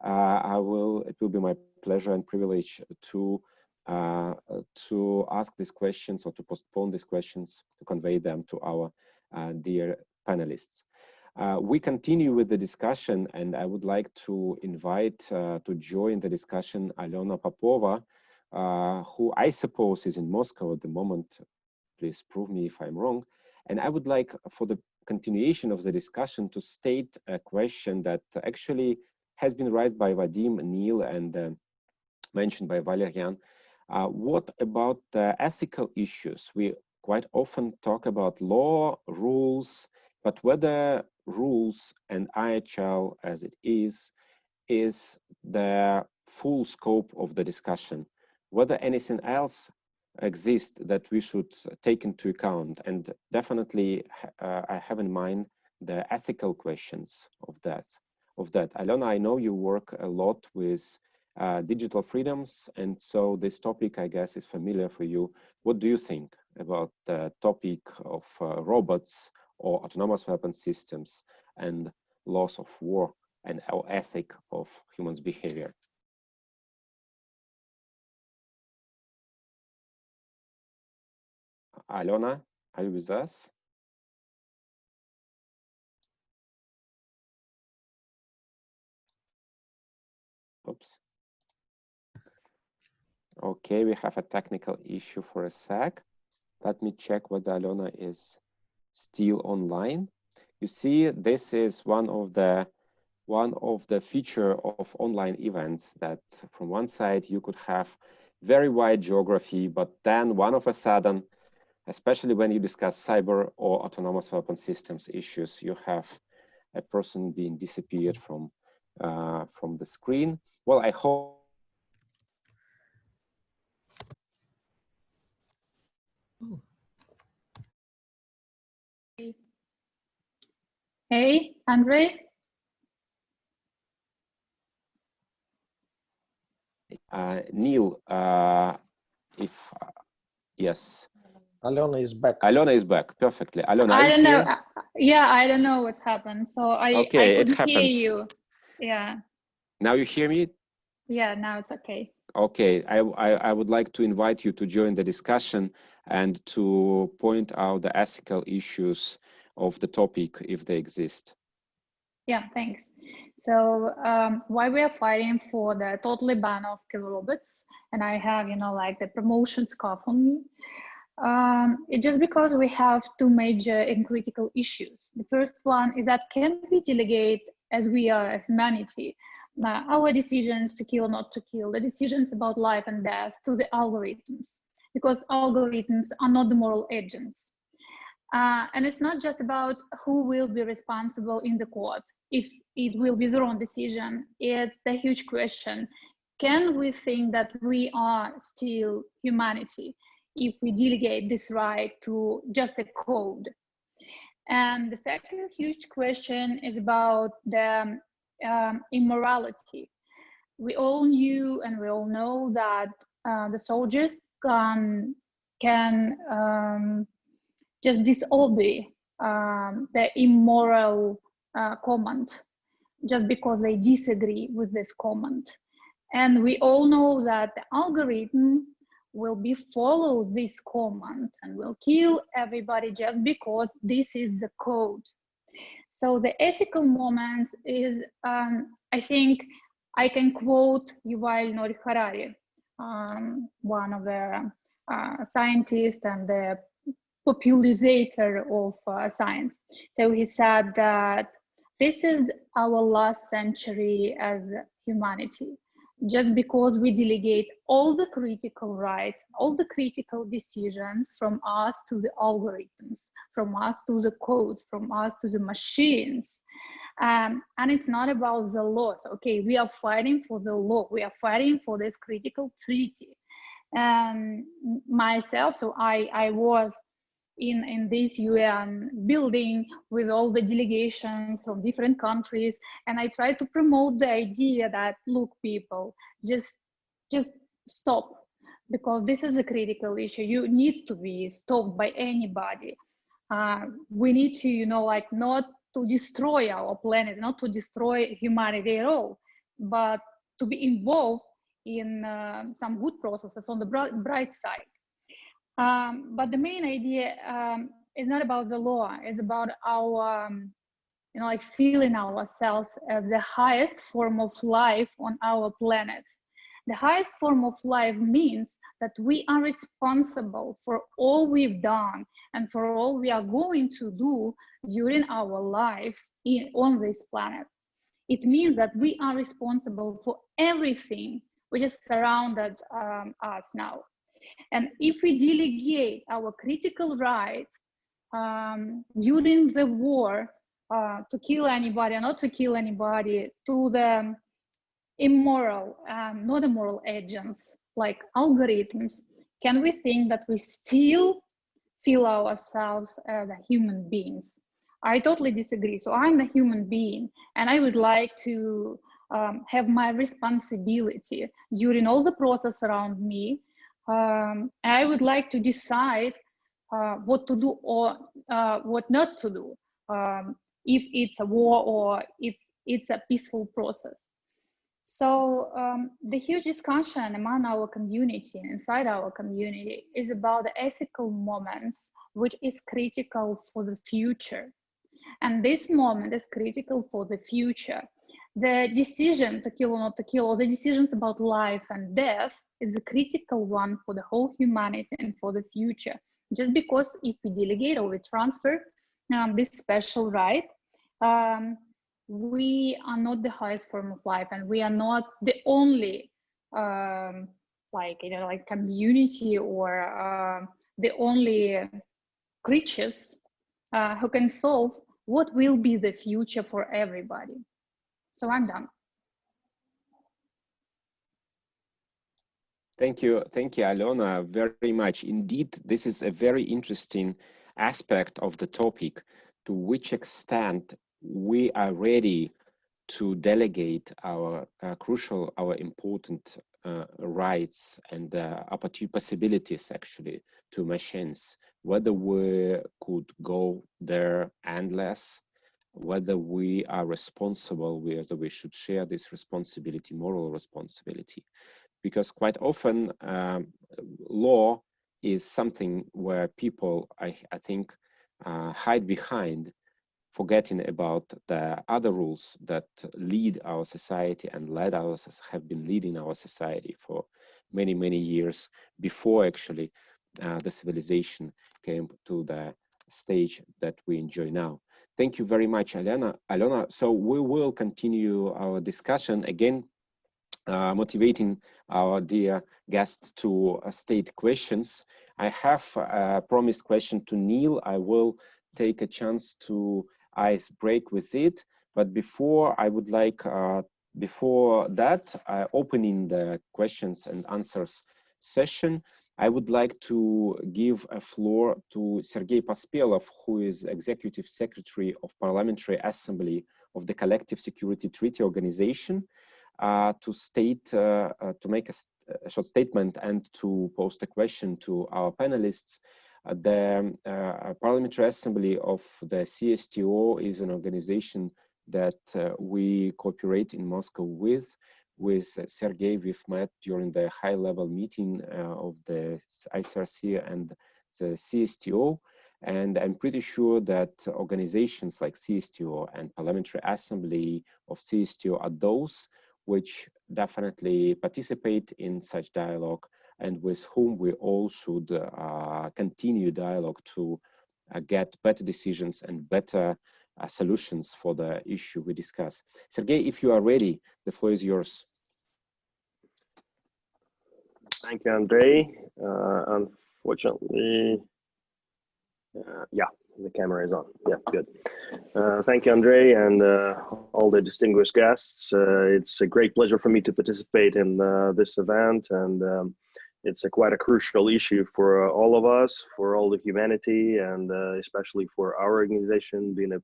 It will be my pleasure and privilege to to ask these questions or to postpone these questions, to convey them to our dear panelists. We continue with the discussion, and I would like to invite to join the discussion Alena Popova, who I suppose is in Moscow at the moment. Please prove me if I'm wrong. And I would like, for the continuation of the discussion, to state a question that actually has been raised by Vadim, Neil, and mentioned by Valerian. What about the ethical issues? We quite often talk about law, rules, but whether rules and IHL as it is the full scope of the discussion, whether anything else exists that we should take into account. And definitely I have in mind the ethical questions of that. Alena, I know you work a lot with digital freedoms, and so this topic, I guess, is familiar for you. What do you think about the topic of robots or autonomous weapon systems and laws of war and our ethic of humans' behavior? Alena, are you with us? Oops. Okay, we have a technical issue for a sec. Let me check whether Alena is still online. You see, this is one of the feature of online events, that from one side you could have very wide geography, but then one of a sudden, especially when you discuss cyber or autonomous weapon systems issues, you have a person being disappeared from the screen. Well, I hope. Hey, Andrey. Neil, yes. Alena is back. Alena is back perfectly. Alena, I don't know. Here? Yeah, I don't know what's happened. So I couldn't hear you. Yeah. Now you hear me? Yeah, now it's okay. Okay, I would like to invite you to join the discussion and to point out the ethical issues of the topic if they exist. Yeah, thanks. So why we are fighting for the totally ban of killer robots, and I have, like the promotion scarf on me. It's just because we have two major and critical issues. The first one is that can we delegate, as we are a humanity, our decisions to kill or not to kill, the decisions about life and death to the algorithms, because algorithms are not the moral agents. And it's not just about who will be responsible in the court if it will be the wrong decision. It's a huge question. Can we think that we are still humanity if we delegate this right to just a code? And the second huge question is about the immorality. We all knew and we all know that the soldiers can just disobey the immoral command just because they disagree with this command. And we all know that the algorithm will be follow this command and will kill everybody just because this is the code. So the ethical moments is, I think I can quote Yuval Noah Harari, one of the scientists and the popularizer of science. So he said that this is our last century as humanity, just because we delegate all the critical rights, all the critical decisions from us to the algorithms, from us to the codes, from us to the machines. And it's not about the laws. Okay, we are fighting for the law. We are fighting for this critical treaty. Myself, so I was in this UN building with all the delegations from different countries, and I try to promote the idea that, look, people, just stop, because this is a critical issue. You need to be stopped by anybody. We need to, like, not to destroy our planet, not to destroy humanity at all, but to be involved in some good processes on the bright side. But the main idea is not about the law, it's about our, like feeling ourselves as the highest form of life on our planet. The highest form of life means that we are responsible for all we've done and for all we are going to do during our lives on this planet. It means that we are responsible for everything which is surrounded us now. And if we delegate our critical right during the war to kill anybody or not to kill anybody to the immoral, not immoral agents like algorithms, can we think that we still feel ourselves as human beings? I totally disagree. So I'm a human being and I would like to have my responsibility during all the process around me. I would like to decide what to do or what not to do, if it's a war or if it's a peaceful process. So the huge discussion among our community, inside our community, is about the ethical moments, which is critical for the future. And this moment is critical for the future. The decision to kill or not to kill, or the decisions about life and death, is a critical one for the whole humanity and for the future. Just because if we delegate or we transfer this special right, we are not the highest form of life, and we are not the only like community or the only creatures who can solve what will be the future for everybody. So I'm done. Thank you, Alona, very much. Indeed, this is a very interesting aspect of the topic, to which extent we are ready to delegate our our important rights and possibilities actually to machines, whether we could go there endless, whether we are responsible, whether we should share this responsibility, moral responsibility. Because quite often law is something where people, I think, hide behind, forgetting about the other rules that lead our society and have been leading our society for many, many years before actually the civilization came to the stage that we enjoy now. Thank you very much, Alona. So we will continue our discussion again, motivating our dear guests to state questions. I have a promised question to Neil. I will take a chance to ice break with it, but before I would like, before that, opening the questions and answers session, I would like to give a floor to Sergei Pospelov, who is Executive Secretary of Parliamentary Assembly of the Collective Security Treaty Organization, to make a short statement and to pose a question to our panelists. The Parliamentary Assembly of the CSTO is an organization that we cooperate in Moscow with Sergei. We've met during the high-level meeting of the ICRC and the CSTO, and I'm pretty sure that organizations like CSTO and Parliamentary Assembly of CSTO are those which definitely participate in such dialogue, and with whom we all should continue dialogue to get better decisions and better solutions for the issue we discuss. Sergei, if you are ready, the floor is yours. Thank you, Andrey. Unfortunately, yeah, the camera is on. Yeah, good. Thank you, Andrey, and all the distinguished guests. It's a great pleasure for me to participate in this event, and it's quite a crucial issue for all of us, for all the humanity, and especially for our organization, being a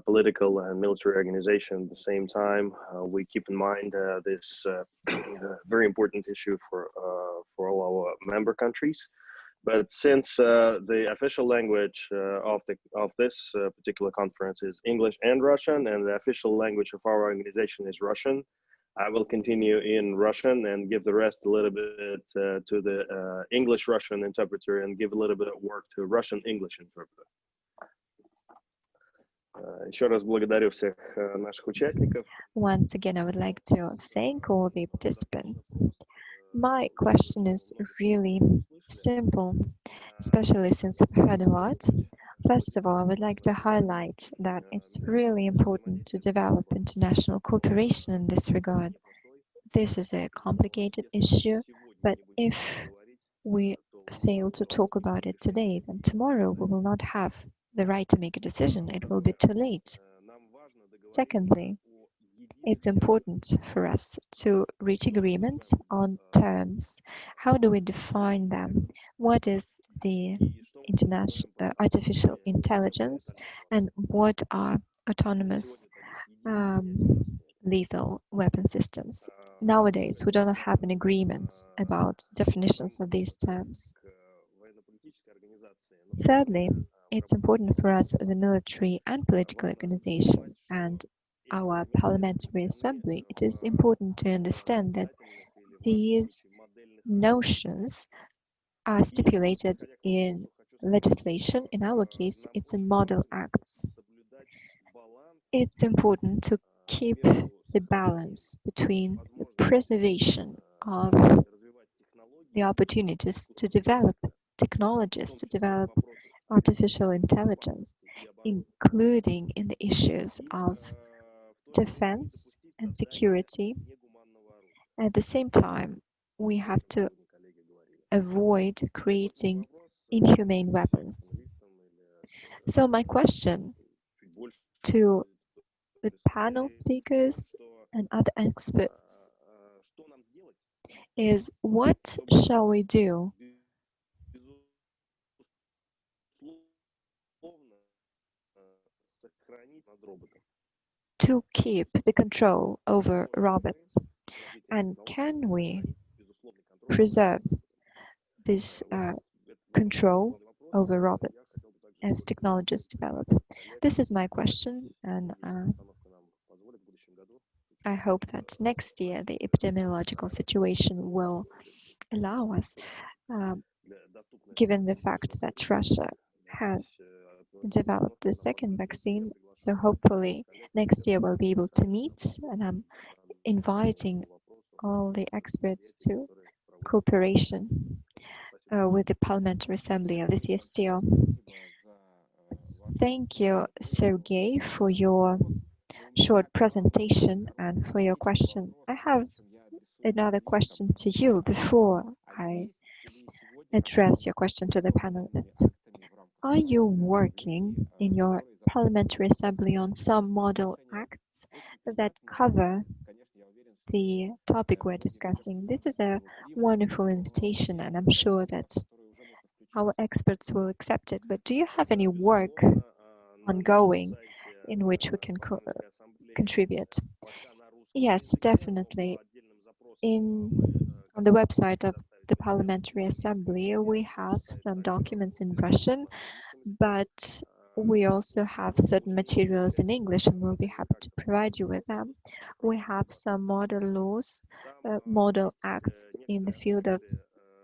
political and military organization at the same time. We keep in mind this very important issue for all our member countries. But since the official language of this particular conference is English and Russian, and the official language of our organization is Russian, I will continue in Russian and give the rest a little bit to the English-Russian interpreter and give a little bit of work to Russian-English interpreter. Еще раз благодарю всех наших участников. Once again, I would like to thank all the participants. My question is really simple, especially since I've heard a lot. First of all, I would like to highlight that it's really important to develop international cooperation in this regard. This is a complicated issue, but if we fail to talk about it today, then tomorrow we will not have the right to make a decision. It will be too late. Secondly, it's important for us to reach agreement on terms. How do we define them? What is the artificial intelligence, and what are autonomous lethal weapon systems? Nowadays, we don't have an agreement about definitions of these terms. Thirdly, it's important for us as a military and political organization and our parliamentary assembly. It is important to understand that these notions are stipulated in legislation. In our case, it's in model acts. It's important to keep the balance between the preservation of the opportunities to develop technologies, to develop artificial intelligence, including in the issues of defense and security. At the same time, we have to avoid creating inhumane weapons. So my question to the panel speakers and other experts is, what shall we do to keep the control over robots? And can we preserve this control over robots as technologies develop? This is my question, and I hope that next year the epidemiological situation will allow us, given the fact that Russia has developed the second vaccine. So hopefully next year we'll be able to meet, and I'm inviting all the experts to cooperation with the Parliamentary Assembly of the CSTO. Thank you, Sergey, for your short presentation and for your question. I have another question to you before I address your question to the panelists. Are you working in your Parliamentary Assembly on some model acts that cover the topic we're discussing? This is a wonderful invitation, and I'm sure that our experts will accept it. But do you have any work ongoing in which we can contribute? Yes, definitely. On the website of the Parliamentary Assembly, we have some documents in Russian, but we also have certain materials in English, and we'll be happy to provide you with them. We have some model laws, model acts in the field of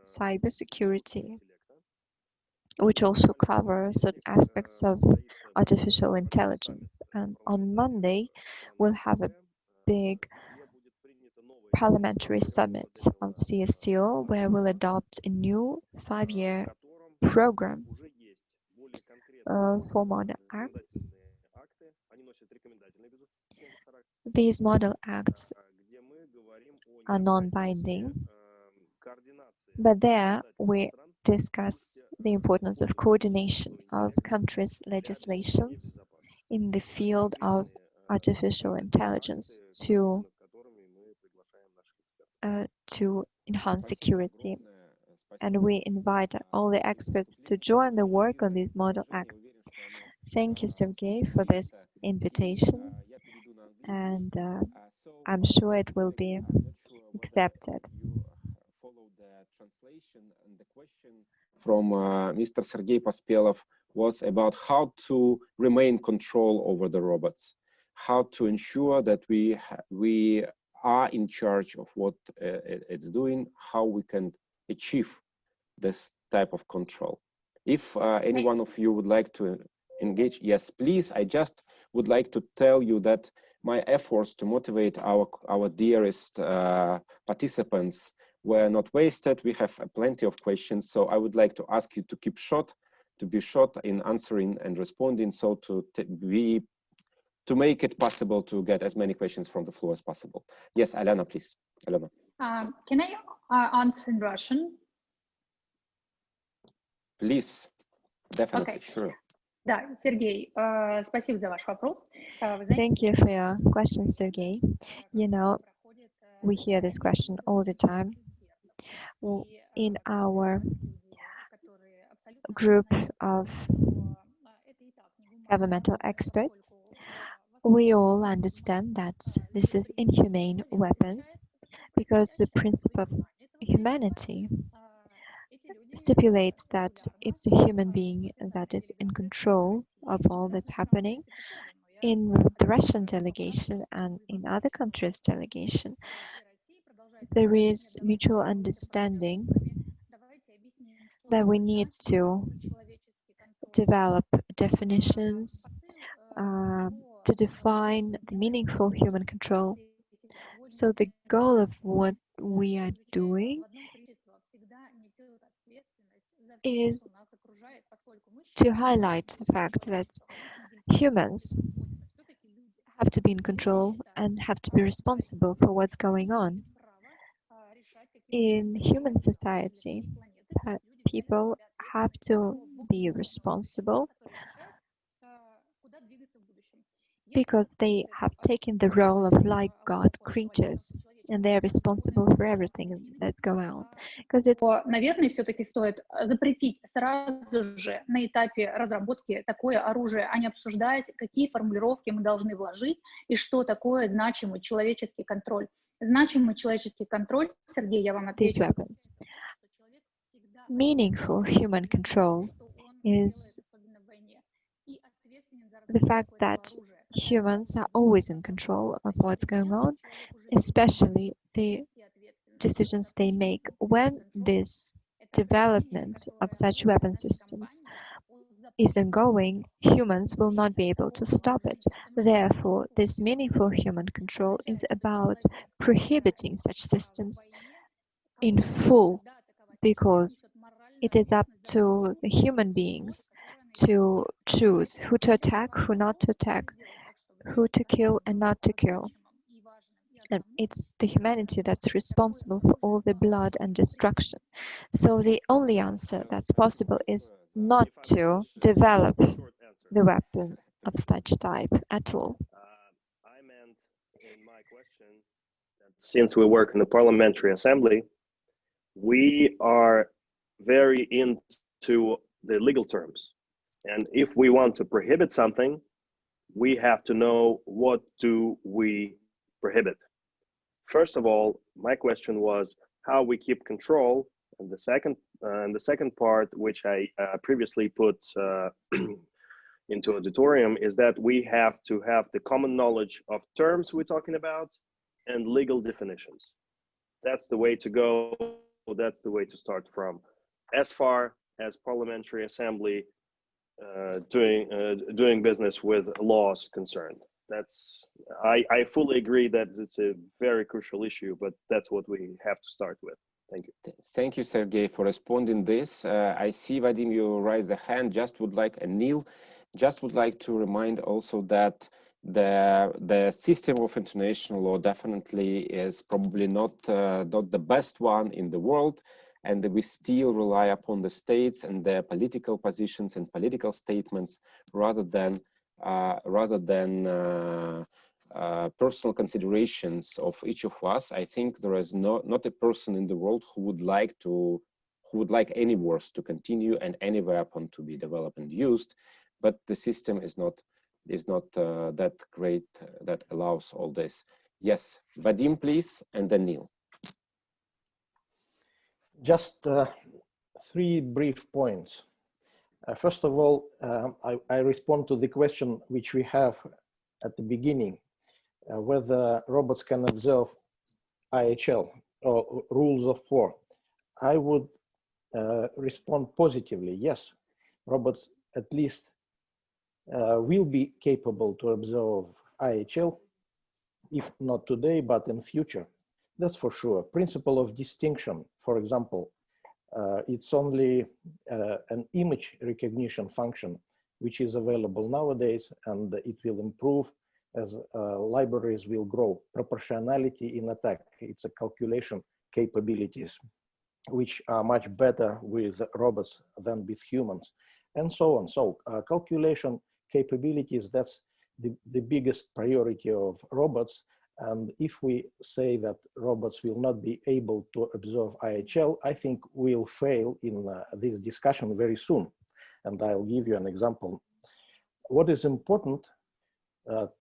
cybersecurity, which also cover certain aspects of artificial intelligence. And on Monday, we'll have a big parliamentary summit of CSTO where we'll adopt a new 5-year program for model acts. These model acts are non-binding, but there we discuss the importance of coordination of countries' legislations in the field of artificial intelligence to enhance security. And we invite all the experts to join the work on these model acts. Thank you, Sergey, for this invitation, and I'm sure it will be accepted. Follow the translation, and the question from Mr. Sergey Pospelov was about how to remain control over the robots, how to ensure that we are in charge of what it's doing, how we can achieve this type of control. If any one of you would like to engage, yes, please. I just would like to tell you that my efforts to motivate our dearest participants were not wasted. We have plenty of questions, so I would like to ask you to keep short, to be short in answering and responding, so to make it possible to get as many questions from the floor as possible. Yes, Alena, please. Alena. Can I answer in Russian? Please, definitely, Okay. sure. Да, Сергей, спасибо за ваш вопрос. Thank you for your question, Sergey. You know, we hear this question all the time. In our group of governmental experts, we all understand that this is inhumane weapons because the principle of humanity stipulates that it's a human being that is in control of all that's happening. In the Russian delegation and in other countries' delegation, there is mutual understanding that we need to develop definitions to define the meaningful human control. So the goal of what we are doing is to highlight the fact that humans have to be in control and have to be responsible for what's going on. In human society, people have to be responsible because they have taken the role of like God creatures, and they are responsible for everything that's going on. Because it's... Наверное, все-таки стоит запретить сразу же на этапе разработки такое оружие, а не обсуждать, какие формулировки мы должны вложить и что такое значимый человеческий контроль. Значимый человеческий контроль, Сергей, я вам отвечу. Meaningful human control is the fact that humans are always in control of what's going on, especially the decisions they make. When this development of such weapon systems is ongoing, humans will not be able to stop it. Therefore, this meaningful human control is about prohibiting such systems in full, because it is up to the human beings to choose who to attack, who not to attack, who to kill and not to kill. And it's the humanity that's responsible for all the blood and destruction. So the only answer that's possible is not to develop the weapon of such type at all. I meant in my question that since we work in the Parliamentary Assembly, we are very into the legal terms. And if we want to prohibit something, we have to know what do we prohibit. First of all, my question was how we keep control. And the second part, which I previously put into auditorium, is that we have to have the common knowledge of terms we're talking about and legal definitions. That's the way to go. That's the way to start from. As far as Parliamentary Assembly doing business with laws concerned, I fully agree that it's a very crucial issue, but that's what we have to start with. Thank you. Thank you, Sergey, for responding this. I see, Vadim, you raised the hand. Neil, just would like to remind also that the system of international law definitely is probably not the best one in the world, and we still rely upon the states and their political positions and political statements rather than personal considerations of each of us. I think there is not a person in the world who would like any wars to continue and any weapon to be developed and used, but the system is not that great that allows all this. Yes, Vadim, please, and then Neil. Just 3 brief points. First of all, I respond to the question which we have at the beginning, whether robots can observe IHL or rules of war, I would respond positively. Yes, robots at least will be capable to observe IHL, if not today, but in future. That's for sure. Principle of distinction, for example, it's only an image recognition function which is available nowadays, and it will improve as libraries will grow. Proportionality in attack, it's a calculation capabilities which are much better with robots than with humans, and so on. So calculation capabilities, that's the biggest priority of robots. And if we say that robots will not be able to observe IHL, I think we'll fail in this discussion very soon. And I'll give you an example. What is important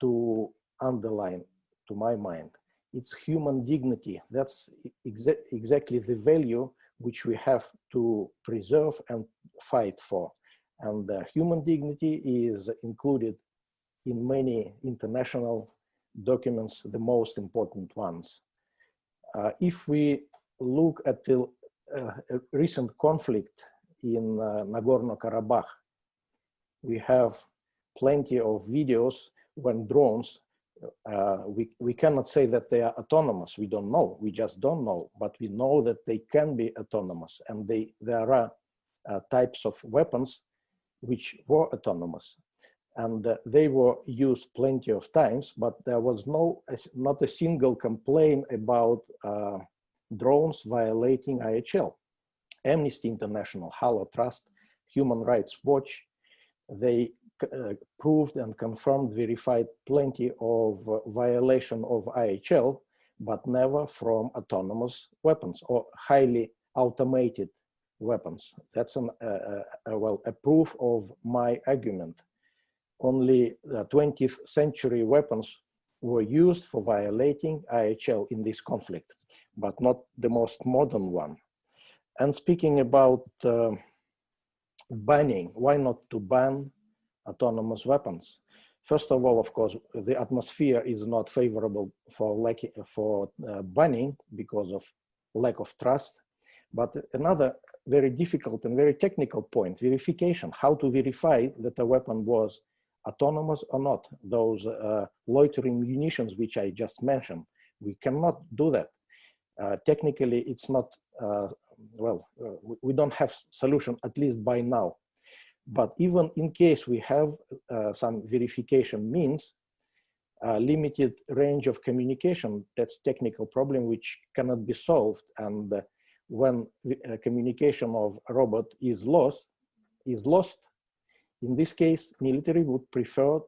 to underline, to my mind, it's human dignity. That's exactly the value which we have to preserve and fight for. And human dignity is included in many international documents, the most important ones. If we look at the recent conflict in Nagorno-Karabakh, we have plenty of videos when drones, we cannot say that they are autonomous. We don't know, we just don't know, but we know that they can be autonomous, and there are types of weapons which were autonomous. And they were used plenty of times, but there was not a single complaint about drones violating IHL. Amnesty International, Halo Trust, Human Rights Watch, they proved and confirmed, verified plenty of violation of IHL, but never from autonomous weapons or highly automated weapons. That's a proof of my argument. Only 20th century weapons were used for violating IHL in this conflict, but not the most modern one. And speaking about banning, why not to ban autonomous weapons? First of all, of course, the atmosphere is not favorable for banning because of lack of trust. But another very difficult and very technical point, verification, how to verify that a weapon was autonomous or not. Those loitering munitions, which I just mentioned, we cannot do that. Technically, it's not, we don't have solution, at least by now. But even in case we have some verification means, limited range of communication, that's technical problem which cannot be solved. And when communication of a robot is lost, in this case, military would prefer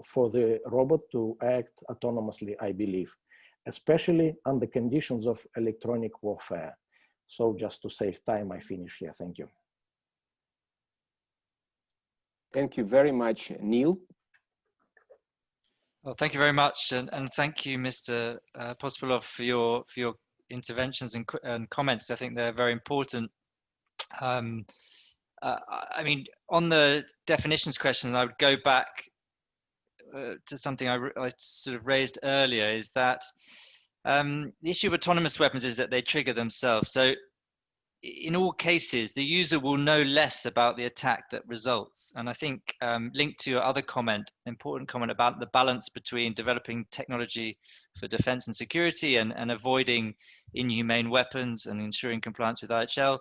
for the robot to act autonomously, I believe, especially under conditions of electronic warfare. So just to save time, I finish here. Thank you. Thank you very much, Neil. Well, thank you very much, and thank you, Mr. Pospelov, for your interventions and comments. I think they're very important. I mean, on the definitions question, I would go back to something I sort of raised earlier, is that the issue of autonomous weapons is that they trigger themselves. So in all cases, the user will know less about the attack that results. And I think linked to your other comment, important comment about the balance between developing technology for defense and security and avoiding inhumane weapons and ensuring compliance with IHL.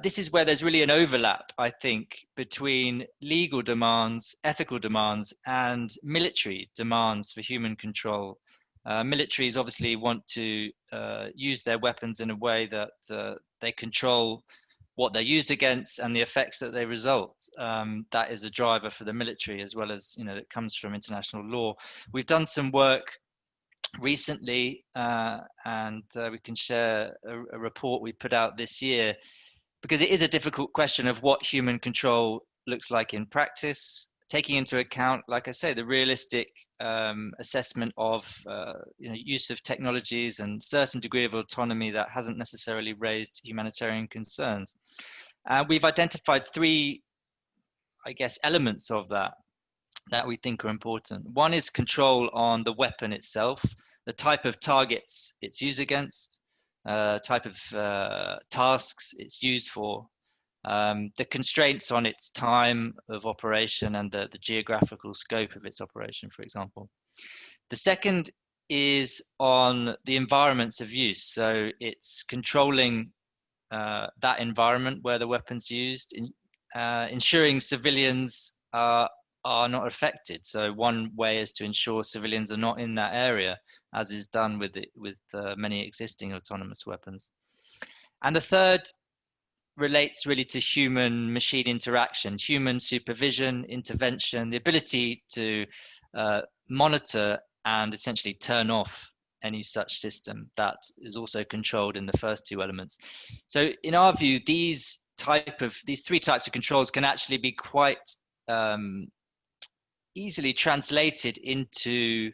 This is where there's really an overlap, I think, between legal demands, ethical demands, and military demands for human control. Militaries obviously want to use their weapons in a way that they control what they're used against and the effects that they result. That is a driver for the military, as well as, that comes from international law. We've done some work recently, and we can share a report we put out this year, because it is a difficult question of what human control looks like in practice, taking into account, like I say, the realistic assessment of use of technologies and certain degree of autonomy that hasn't necessarily raised humanitarian concerns. We've identified three, I guess, elements of that we think are important. One is control on the weapon itself. the type of targets it's used against, type of tasks it's used for, the constraints on its time of operation and the geographical scope of its operation, for example. The second is on the environments of use. So it's controlling that environment where the weapon's used, ensuring civilians are not affected. So one way is to ensure civilians are not in that area, as is done with many existing autonomous weapons. And the third relates really to human-machine interaction, human supervision, intervention, the ability to monitor and essentially turn off any such system that is also controlled in the first two elements. So in our view, these three types of controls can actually be quite easily translated into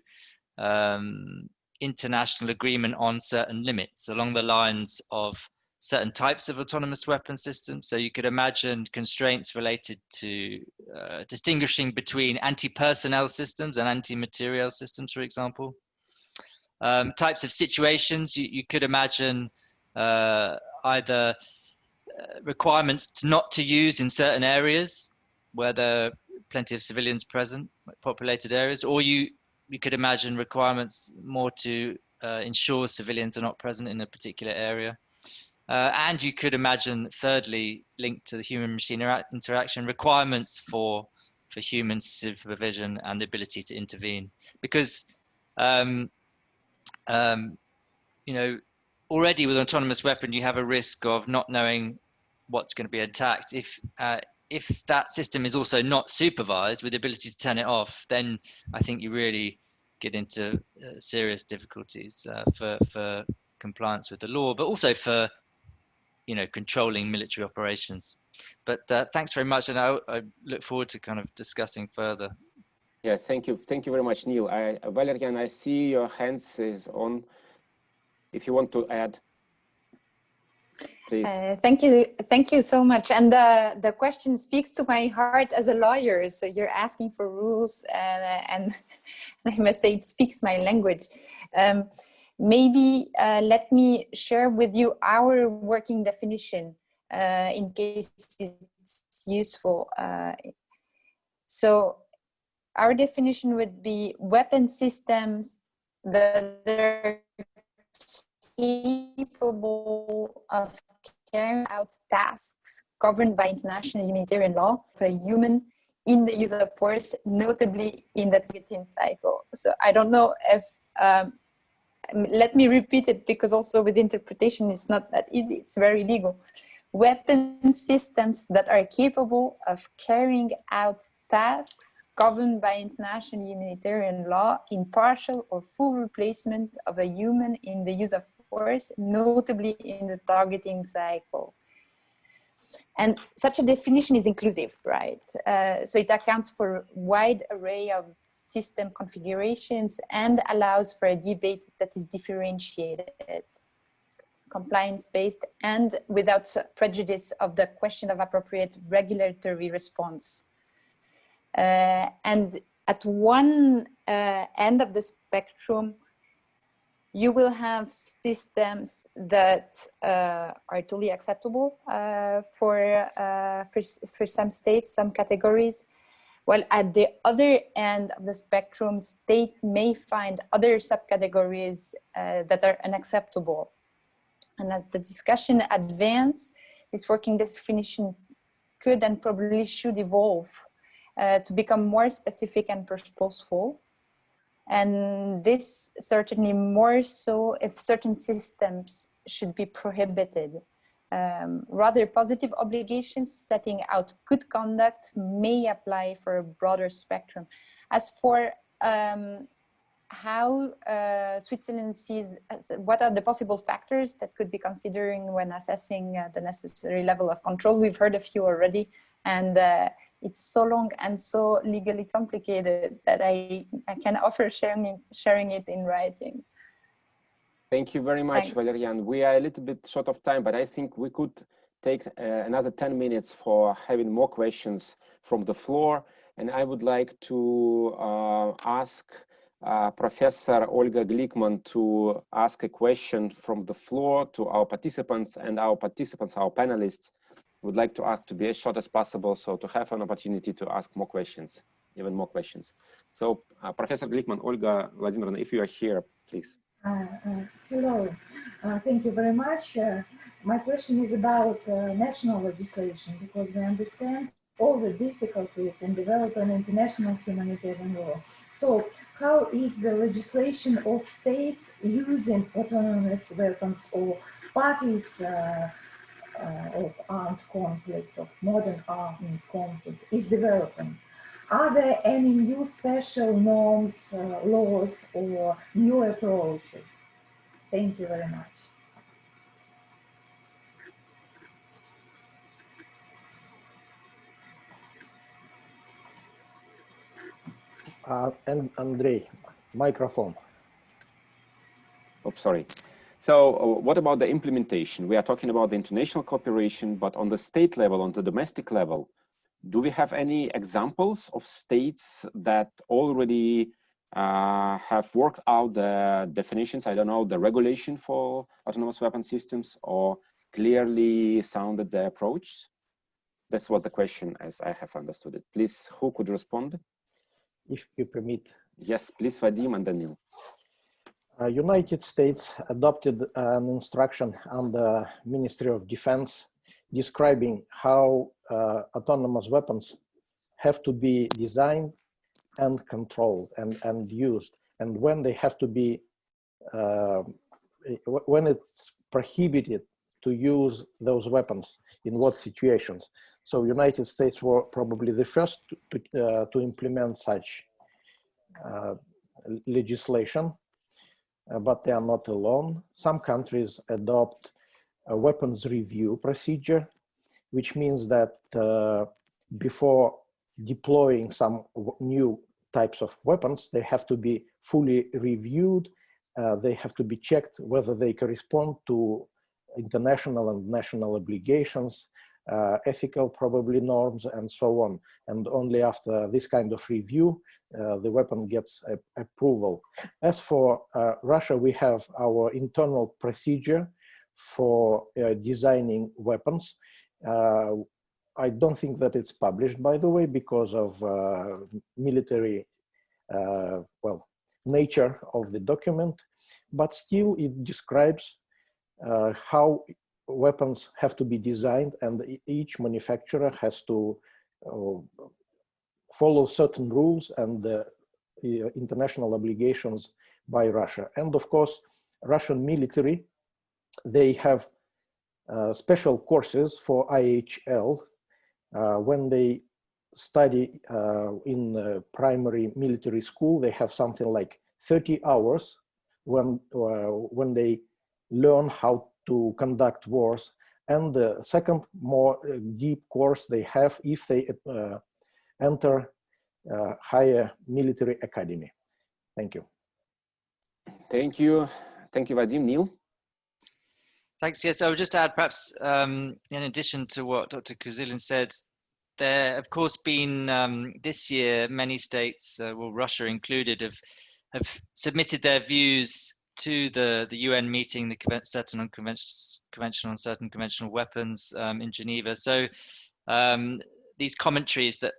international agreement on certain limits along the lines of certain types of autonomous weapon systems. So you could imagine constraints related to distinguishing between anti-personnel systems and anti-material systems, for example. Types of situations, you could imagine either requirements not to use in certain areas where there are plenty of civilians present, like populated areas, or you could imagine requirements more to ensure civilians are not present in a particular area. And you could imagine, thirdly, linked to the human-machine interaction, requirements for human supervision and the ability to intervene. Because, you know, already with an autonomous weapon, you have a risk of not knowing what's going to be attacked. If that system is also not supervised with the ability to turn it off, then I think you really get into serious difficulties for compliance with the law, but also for controlling military operations. But thanks very much, and I look forward to kind of discussing further. Yeah, thank you very much, Neil. Valerian, I see your hands is on. If you want to add, please. Thank you so much. And the question speaks to my heart as a lawyer. So you're asking for rules, and I must say it speaks my language. Maybe let me share with you our working definition in case it's useful. So our definition would be weapon systems that are capable of carrying out tasks governed by international humanitarian law for a human in the use of force, notably in the targeting cycle. So I don't know if let me repeat it, because also with interpretation it's not that easy, it's very legal. Weapon systems that are capable of carrying out tasks governed by international humanitarian law in partial or full replacement of a human in the use of force, notably in the targeting cycle. And such a definition is inclusive, right? So it accounts for a wide array of system configurations and allows for a debate that is differentiated, compliance-based, and without prejudice of the question of appropriate regulatory response. And at one end of the spectrum, you will have systems that are totally acceptable for some states, some categories, while at the other end of the spectrum, state may find other subcategories that are unacceptable. And as the discussion advances, this working definition could and probably should evolve to become more specific and purposeful. And this certainly more so if certain systems should be prohibited. Rather, positive obligations setting out good conduct may apply for a broader spectrum. As for how Switzerland sees, what are the possible factors that could be considering when assessing the necessary level of control, we've heard a few already, and it's so long and so legally complicated that I can offer sharing it in writing. Thank you very much, Thanks. Valerian. We are a little bit short of time, but I think we could take another 10 minutes for having more questions from the floor. And I would like to ask Professor Olga Glickman to ask a question from the floor to our participants, and our panelists, would like to ask to be as short as possible, so to have an opportunity to ask more questions, even more questions. So Professor Glickman, Olga Vladimirovna, if you are here, please. Hello, thank you very much. My question is about national legislation, because we understand all the difficulties in developing international humanitarian law. So how is the legislation of states using autonomous weapons or parties of armed conflict, of modern armed conflict, is developing? Are there any new special norms, laws, or new approaches? Thank you very much. And Andrey, microphone. Oh, sorry. So what about the implementation? We are talking about the international cooperation, but on the state level, on the domestic level, do we have any examples of states that already have worked out the definitions, I don't know, the regulation for autonomous weapon systems, or clearly sounded the approach? That's what the question, as I have understood it. Please, who could respond? If you permit. Yes, please, Vadim and Danil. United States adopted an instruction under Ministry of Defense describing how autonomous weapons have to be designed and controlled and used, and when they have to be, when it's prohibited to use those weapons, in what situations. So United States were probably the first to implement such legislation, but they are not alone. Some countries adopt a weapons review procedure, which means that before deploying some new types of weapons, they have to be fully reviewed. They have to be checked whether they correspond to international and national obligations, ethical probably norms, and so on. And only after this kind of review, the weapon gets approval. As for Russia, we have our internal procedure for designing weapons. I don't think that it's published, by the way, because of military, well, nature of the document, but still it describes how weapons have to be designed, and each manufacturer has to follow certain rules and international obligations by Russia. And of course, Russian military, they have special courses for IHL. When they study in primary military school, they have something like 30 hours when they learn how to conduct wars. And the second, more deep course they have if they enter higher military academy. Thank you. Thank you. Thank you, Vadim. Neil? Thanks. Yes, I would just add, perhaps, in addition to what Dr. Kozulin said, there have, of course, been this year, many states, well, Russia included, have submitted their views to the UN meeting, the Convention on Certain Conventional Weapons in Geneva. So these commentaries that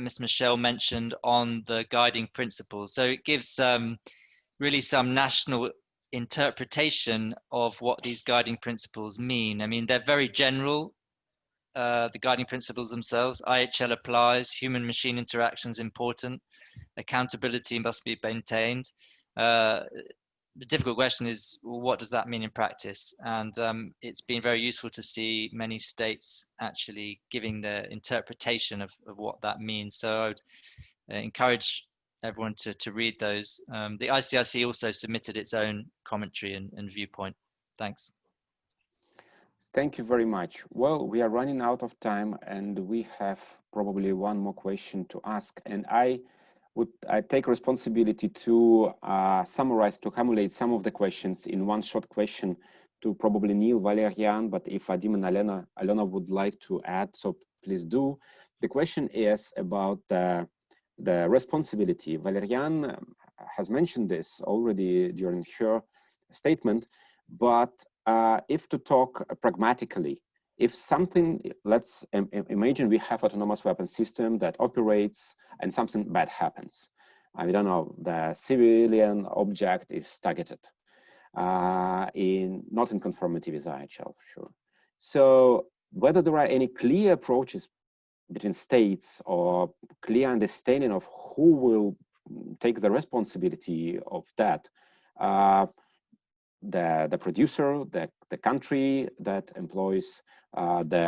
Ms. Michel mentioned on the guiding principles. So it gives really some national interpretation of what these guiding principles mean. I mean, they're very general, the guiding principles themselves. IHL applies, human-machine interaction is important, accountability must be maintained. The difficult question is, well, what does that mean in practice? And it's been very useful to see many states actually giving their interpretation of what that means. So I would encourage everyone to read those. The ICRC also submitted its own commentary and viewpoint. Thanks. Thank you very much. Well, we are running out of time and we have probably one more question to ask. And I take responsibility to summarize, to accumulate some of the questions in one short question to probably Neil, Valerian, but if Vadim and Alena would like to add, so please do. The question is about the responsibility. Valerian has mentioned this already during her statement, but if to talk pragmatically, if something, let's imagine we have autonomous weapon system that operates and something bad happens. I don't know, the civilian object is targeted, not in conformity with IHL, sure. So whether there are any clear approaches between states or clear understanding of who will take the responsibility of that, the producer, the country that employs the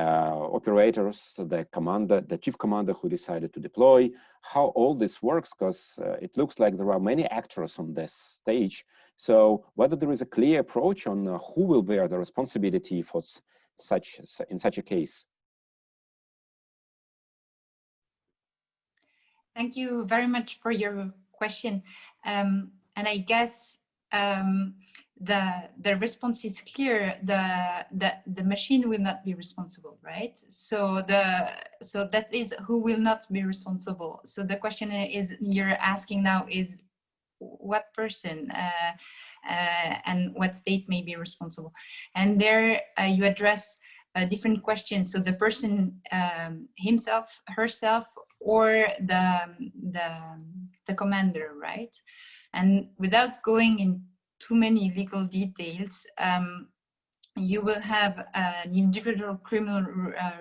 operators, the commander, the chief commander who decided to deploy, how all this works, because it looks like there are many actors on this stage. So whether there is a clear approach on who will bear the responsibility for in such a case. Thank you very much for your question. And I guess the response is clear. The machine will not be responsible, right? So that is who will not be responsible. So the question is you're asking now is what person and what state may be responsible, and there you address different questions. So the person himself, herself, or the commander, right? And without going in too many legal details, you will have an individual criminal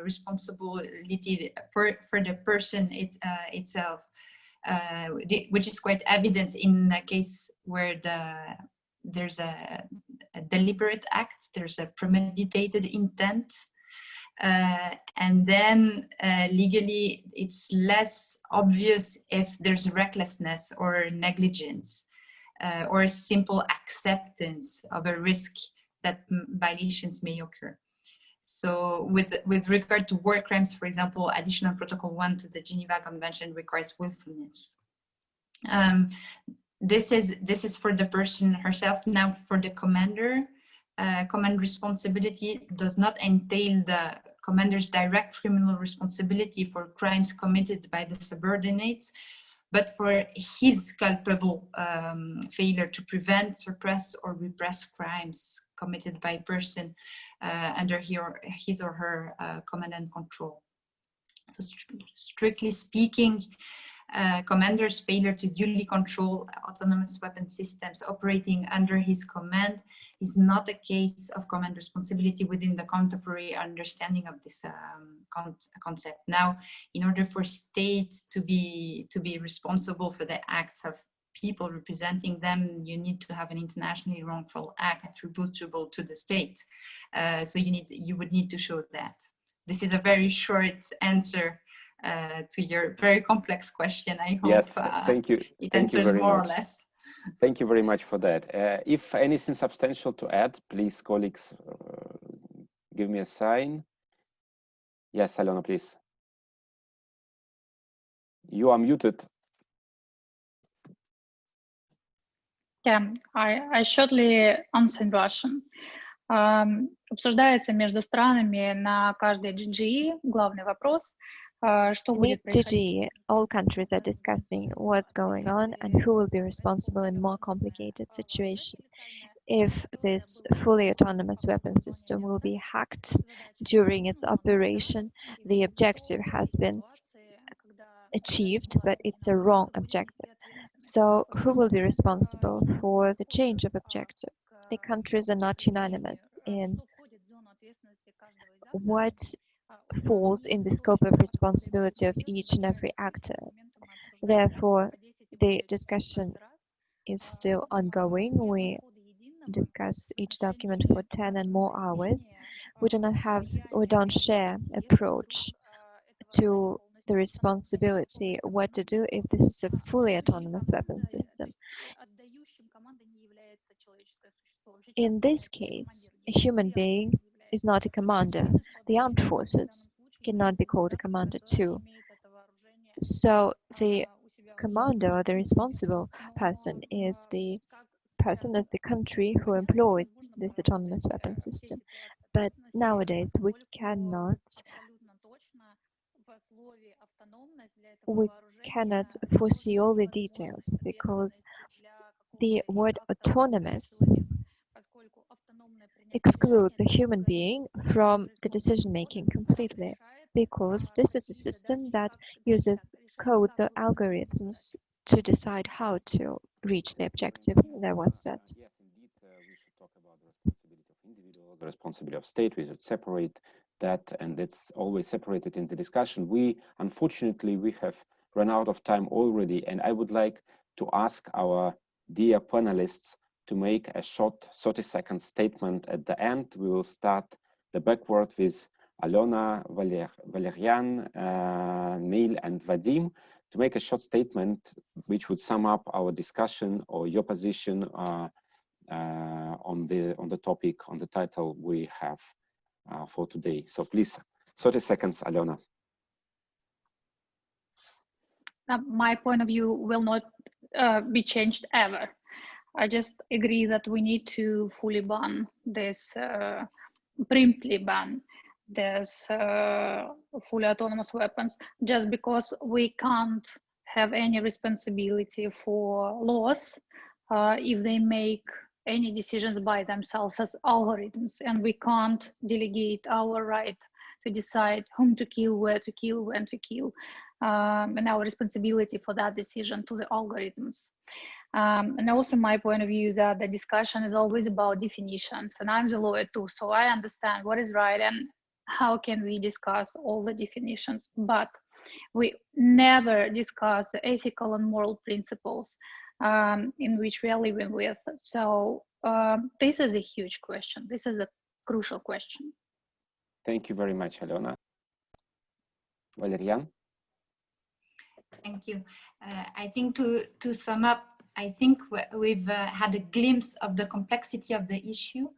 responsibility for the person itself, which is quite evident in a case where there's a deliberate act, there's a premeditated intent, and then legally it's less obvious if there's recklessness or negligence or a simple acceptance of a risk that violations may occur. So with regard to war crimes, for example, additional protocol 1 to the Geneva Convention requires willfulness. This is for the person herself. Now for the commander, command responsibility does not entail the commander's direct criminal responsibility for crimes committed by the subordinates, but for his culpable failure to prevent, suppress, or repress crimes committed by a person under his or her command and control. So strictly speaking, commander's failure to duly control autonomous weapon systems operating under his command is not a case of command responsibility within the contemporary understanding of this concept. Now, in order for states to be responsible for the acts of people representing them, you need to have an internationally wrongful act attributable to the state. So you would need to show that. This is a very short answer to your very complex question. I hope yes, thank you. It thank answers you very more much. or less. Thank you very much for that. If anything substantial to add, please, colleagues, give me a sign. Yes, Alona, please. You are muted. Yeah, I shortly answer in Russian. Обсуждается между странами на каждой GGE главный вопрос, что будет происходить. GGE, all countries are discussing what's going on and who will be responsible in more complicated situation. If this fully autonomous weapon system will be hacked during its operation, the objective has been achieved, but it's a wrong objective. So who will be responsible for the change of objective? The countries are not unanimous in what falls in the scope of responsibility of each and every actor. Therefore, the discussion is still ongoing. We discuss each document for 10 and more hours. We don't share approach to the responsibility, what to do if this is a fully autonomous weapon system. In this case, a human being is not a commander. The armed forces cannot be called a commander too. So the commander or the responsible person is the person of the country who employed this autonomous weapon system. But nowadays we cannot we cannot foresee all the details because the word autonomous excludes the human being from the decision-making completely, because this is a system that uses code the algorithms to decide how to reach the objective that was set. Yes, indeed, we should talk about the responsibility of individuals, the responsibility of state. We should separate that, and it's always separated in the discussion. Unfortunately, we have run out of time already, and I would like to ask our dear panelists to make a short 30-second statement at the end. We will start the backward with Alona, Valerian, Neil, and Vadim to make a short statement which would sum up our discussion or your position on the topic, on the title we have for today. So please, 30 seconds, Alona. My point of view will not be changed ever. I just agree that we need to fully ban this, promptly ban this fully autonomous weapons, just because we can't have any responsibility for laws if they make any decisions by themselves as algorithms, and we can't delegate our right to decide whom to kill, where to kill, when to kill, and our responsibility for that decision to the algorithms. And also my point of view that the discussion is always about definitions, and I'm the lawyer too, so I understand what is right and how can we discuss all the definitions, but we never discuss the ethical and moral principles in which we are living with. So this is a huge question. This is a crucial question. Thank you very much, Alona. Valerian? Thank you. I think to sum up, I think we've had a glimpse of the complexity of the issue,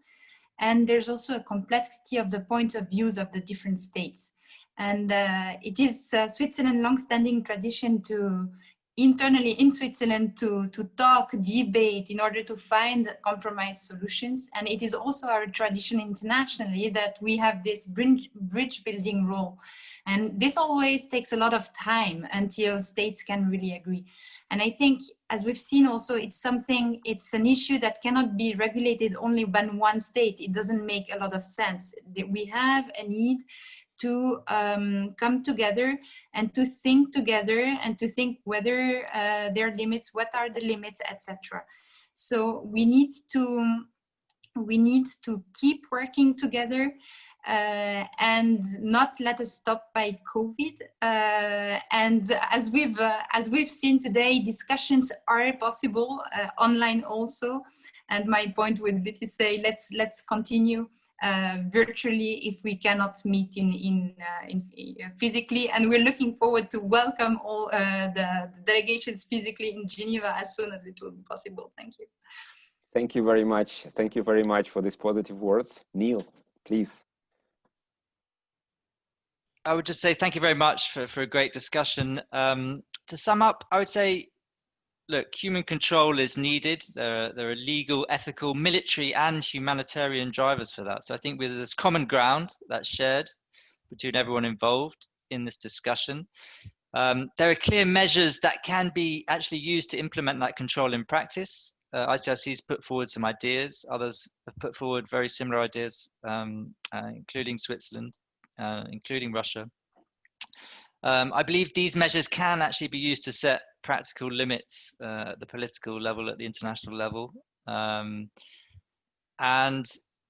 and there's also a complexity of the points of views of the different states. And it is Switzerland's long-standing tradition to internally in Switzerland to talk, debate in order to find compromise solutions. And it is also our tradition internationally that we have this bridge building role. And this always takes a lot of time until states can really agree. And I think, as we've seen also, it's an issue that cannot be regulated only by one state. It doesn't make a lot of sense. We have a need to come together and to think together and to think whether there are limits, what are the limits, etc. So we need to keep working together and not let us stop by COVID. And as we've seen today, discussions are possible online also. And my point would be to say, let's continue virtually if we cannot meet in physically, and we're looking forward to welcome all the delegations physically in Geneva as soon as it will be possible. Thank you. Thank you very much. Thank you very much for these positive words. Neil, please. I would just say thank you very much for a great discussion. To sum up, I would say, look, human control is needed. There are legal, ethical, military, and humanitarian drivers for that. So I think there's common ground that's shared between everyone involved in this discussion. There are clear measures that can be actually used to implement that control in practice. ICRC's put forward some ideas. Others have put forward very similar ideas, including Switzerland, including Russia. I believe these measures can actually be used to set practical limits at the political level, at the international level. And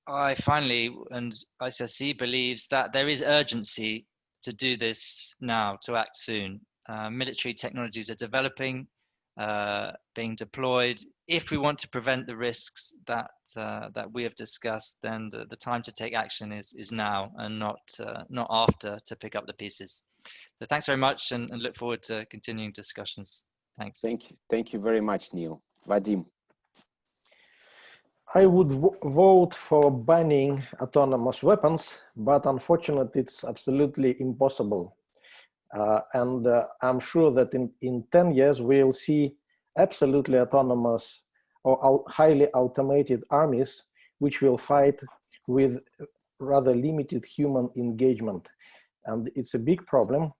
ICRC believes that there is urgency to do this now, to act soon. Military technologies are developing, being deployed. If we want to prevent the risks that we have discussed, then the time to take action is now, and not after to pick up the pieces. So thanks very much, and look forward to continuing discussions. Thanks. Thank you very much, Neil. Vadim. I would vote for banning autonomous weapons, but unfortunately it's absolutely impossible. And I'm sure that in 10 years we'll see absolutely autonomous or highly automated armies which will fight with rather limited human engagement. And it's a big problem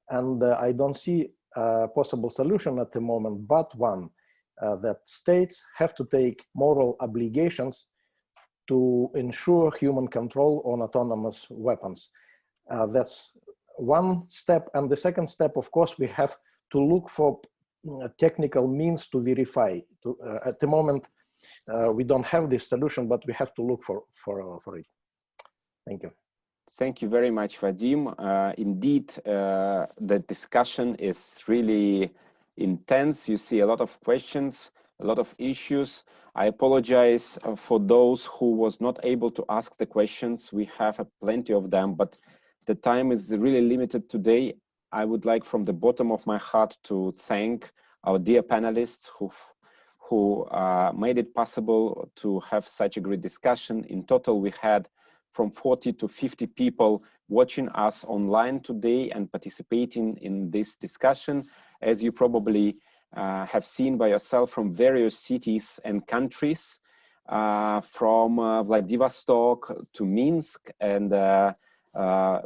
And I don't see a possible solution at the moment, but one that states have to take moral obligations to ensure human control on autonomous weapons. That's one step. And the second step, of course, we have to look for technical means to verify. At the moment, we don't have this solution, but we have to look for it. Thank you. Thank you very much, Vadim. Indeed, the discussion is really intense. You see a lot of questions, a lot of issues. I apologize for those who was not able to ask the questions. We have plenty of them, but the time is really limited today. I would like from the bottom of my heart to thank our dear panelists who made it possible to have such a great discussion. In total, we had from 40 to 50 people watching us online today and participating in this discussion. As you probably have seen by yourself, from various cities and countries, from Vladivostok to Minsk and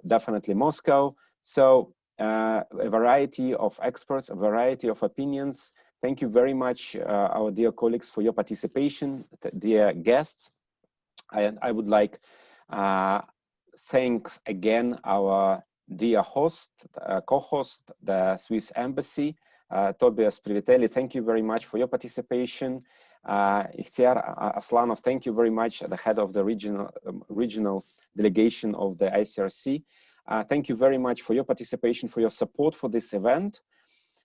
definitely Moscow. So a variety of experts, a variety of opinions. Thank you very much, our dear colleagues, for your participation, dear guests. I would like thanks again our dear host, co-host, the Swiss Embassy, Tobias Privitelli. Thank you very much for your participation. Ikhtiar Aslanov, thank you very much, the head of the regional delegation of the ICRC. Thank you very much for your participation, for your support for this event.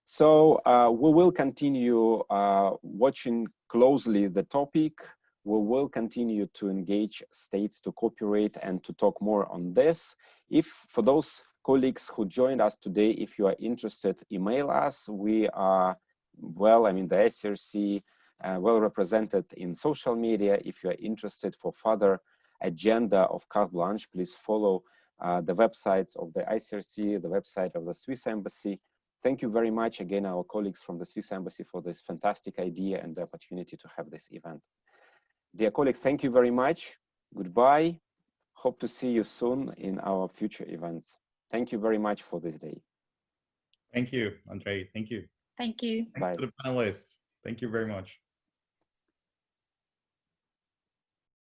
So we will continue watching closely the topic. We will continue to engage states to cooperate and to talk more on this. If for those colleagues who joined us today, if you are interested, email us. We are, well, I mean, the ICRC well represented in social media. If you are interested for further agenda of Carte Blanche, please follow the websites of the ICRC, the website of the Swiss Embassy. Thank you very much again, our colleagues from the Swiss Embassy, for this fantastic idea and the opportunity to have this event. Dear colleagues, thank you very much. Goodbye. Hope to see you soon in our future events. Thank you very much for this day. Thank you, Andrei. Thank you. Thank you. Thanks to the panelists. Thank you very much.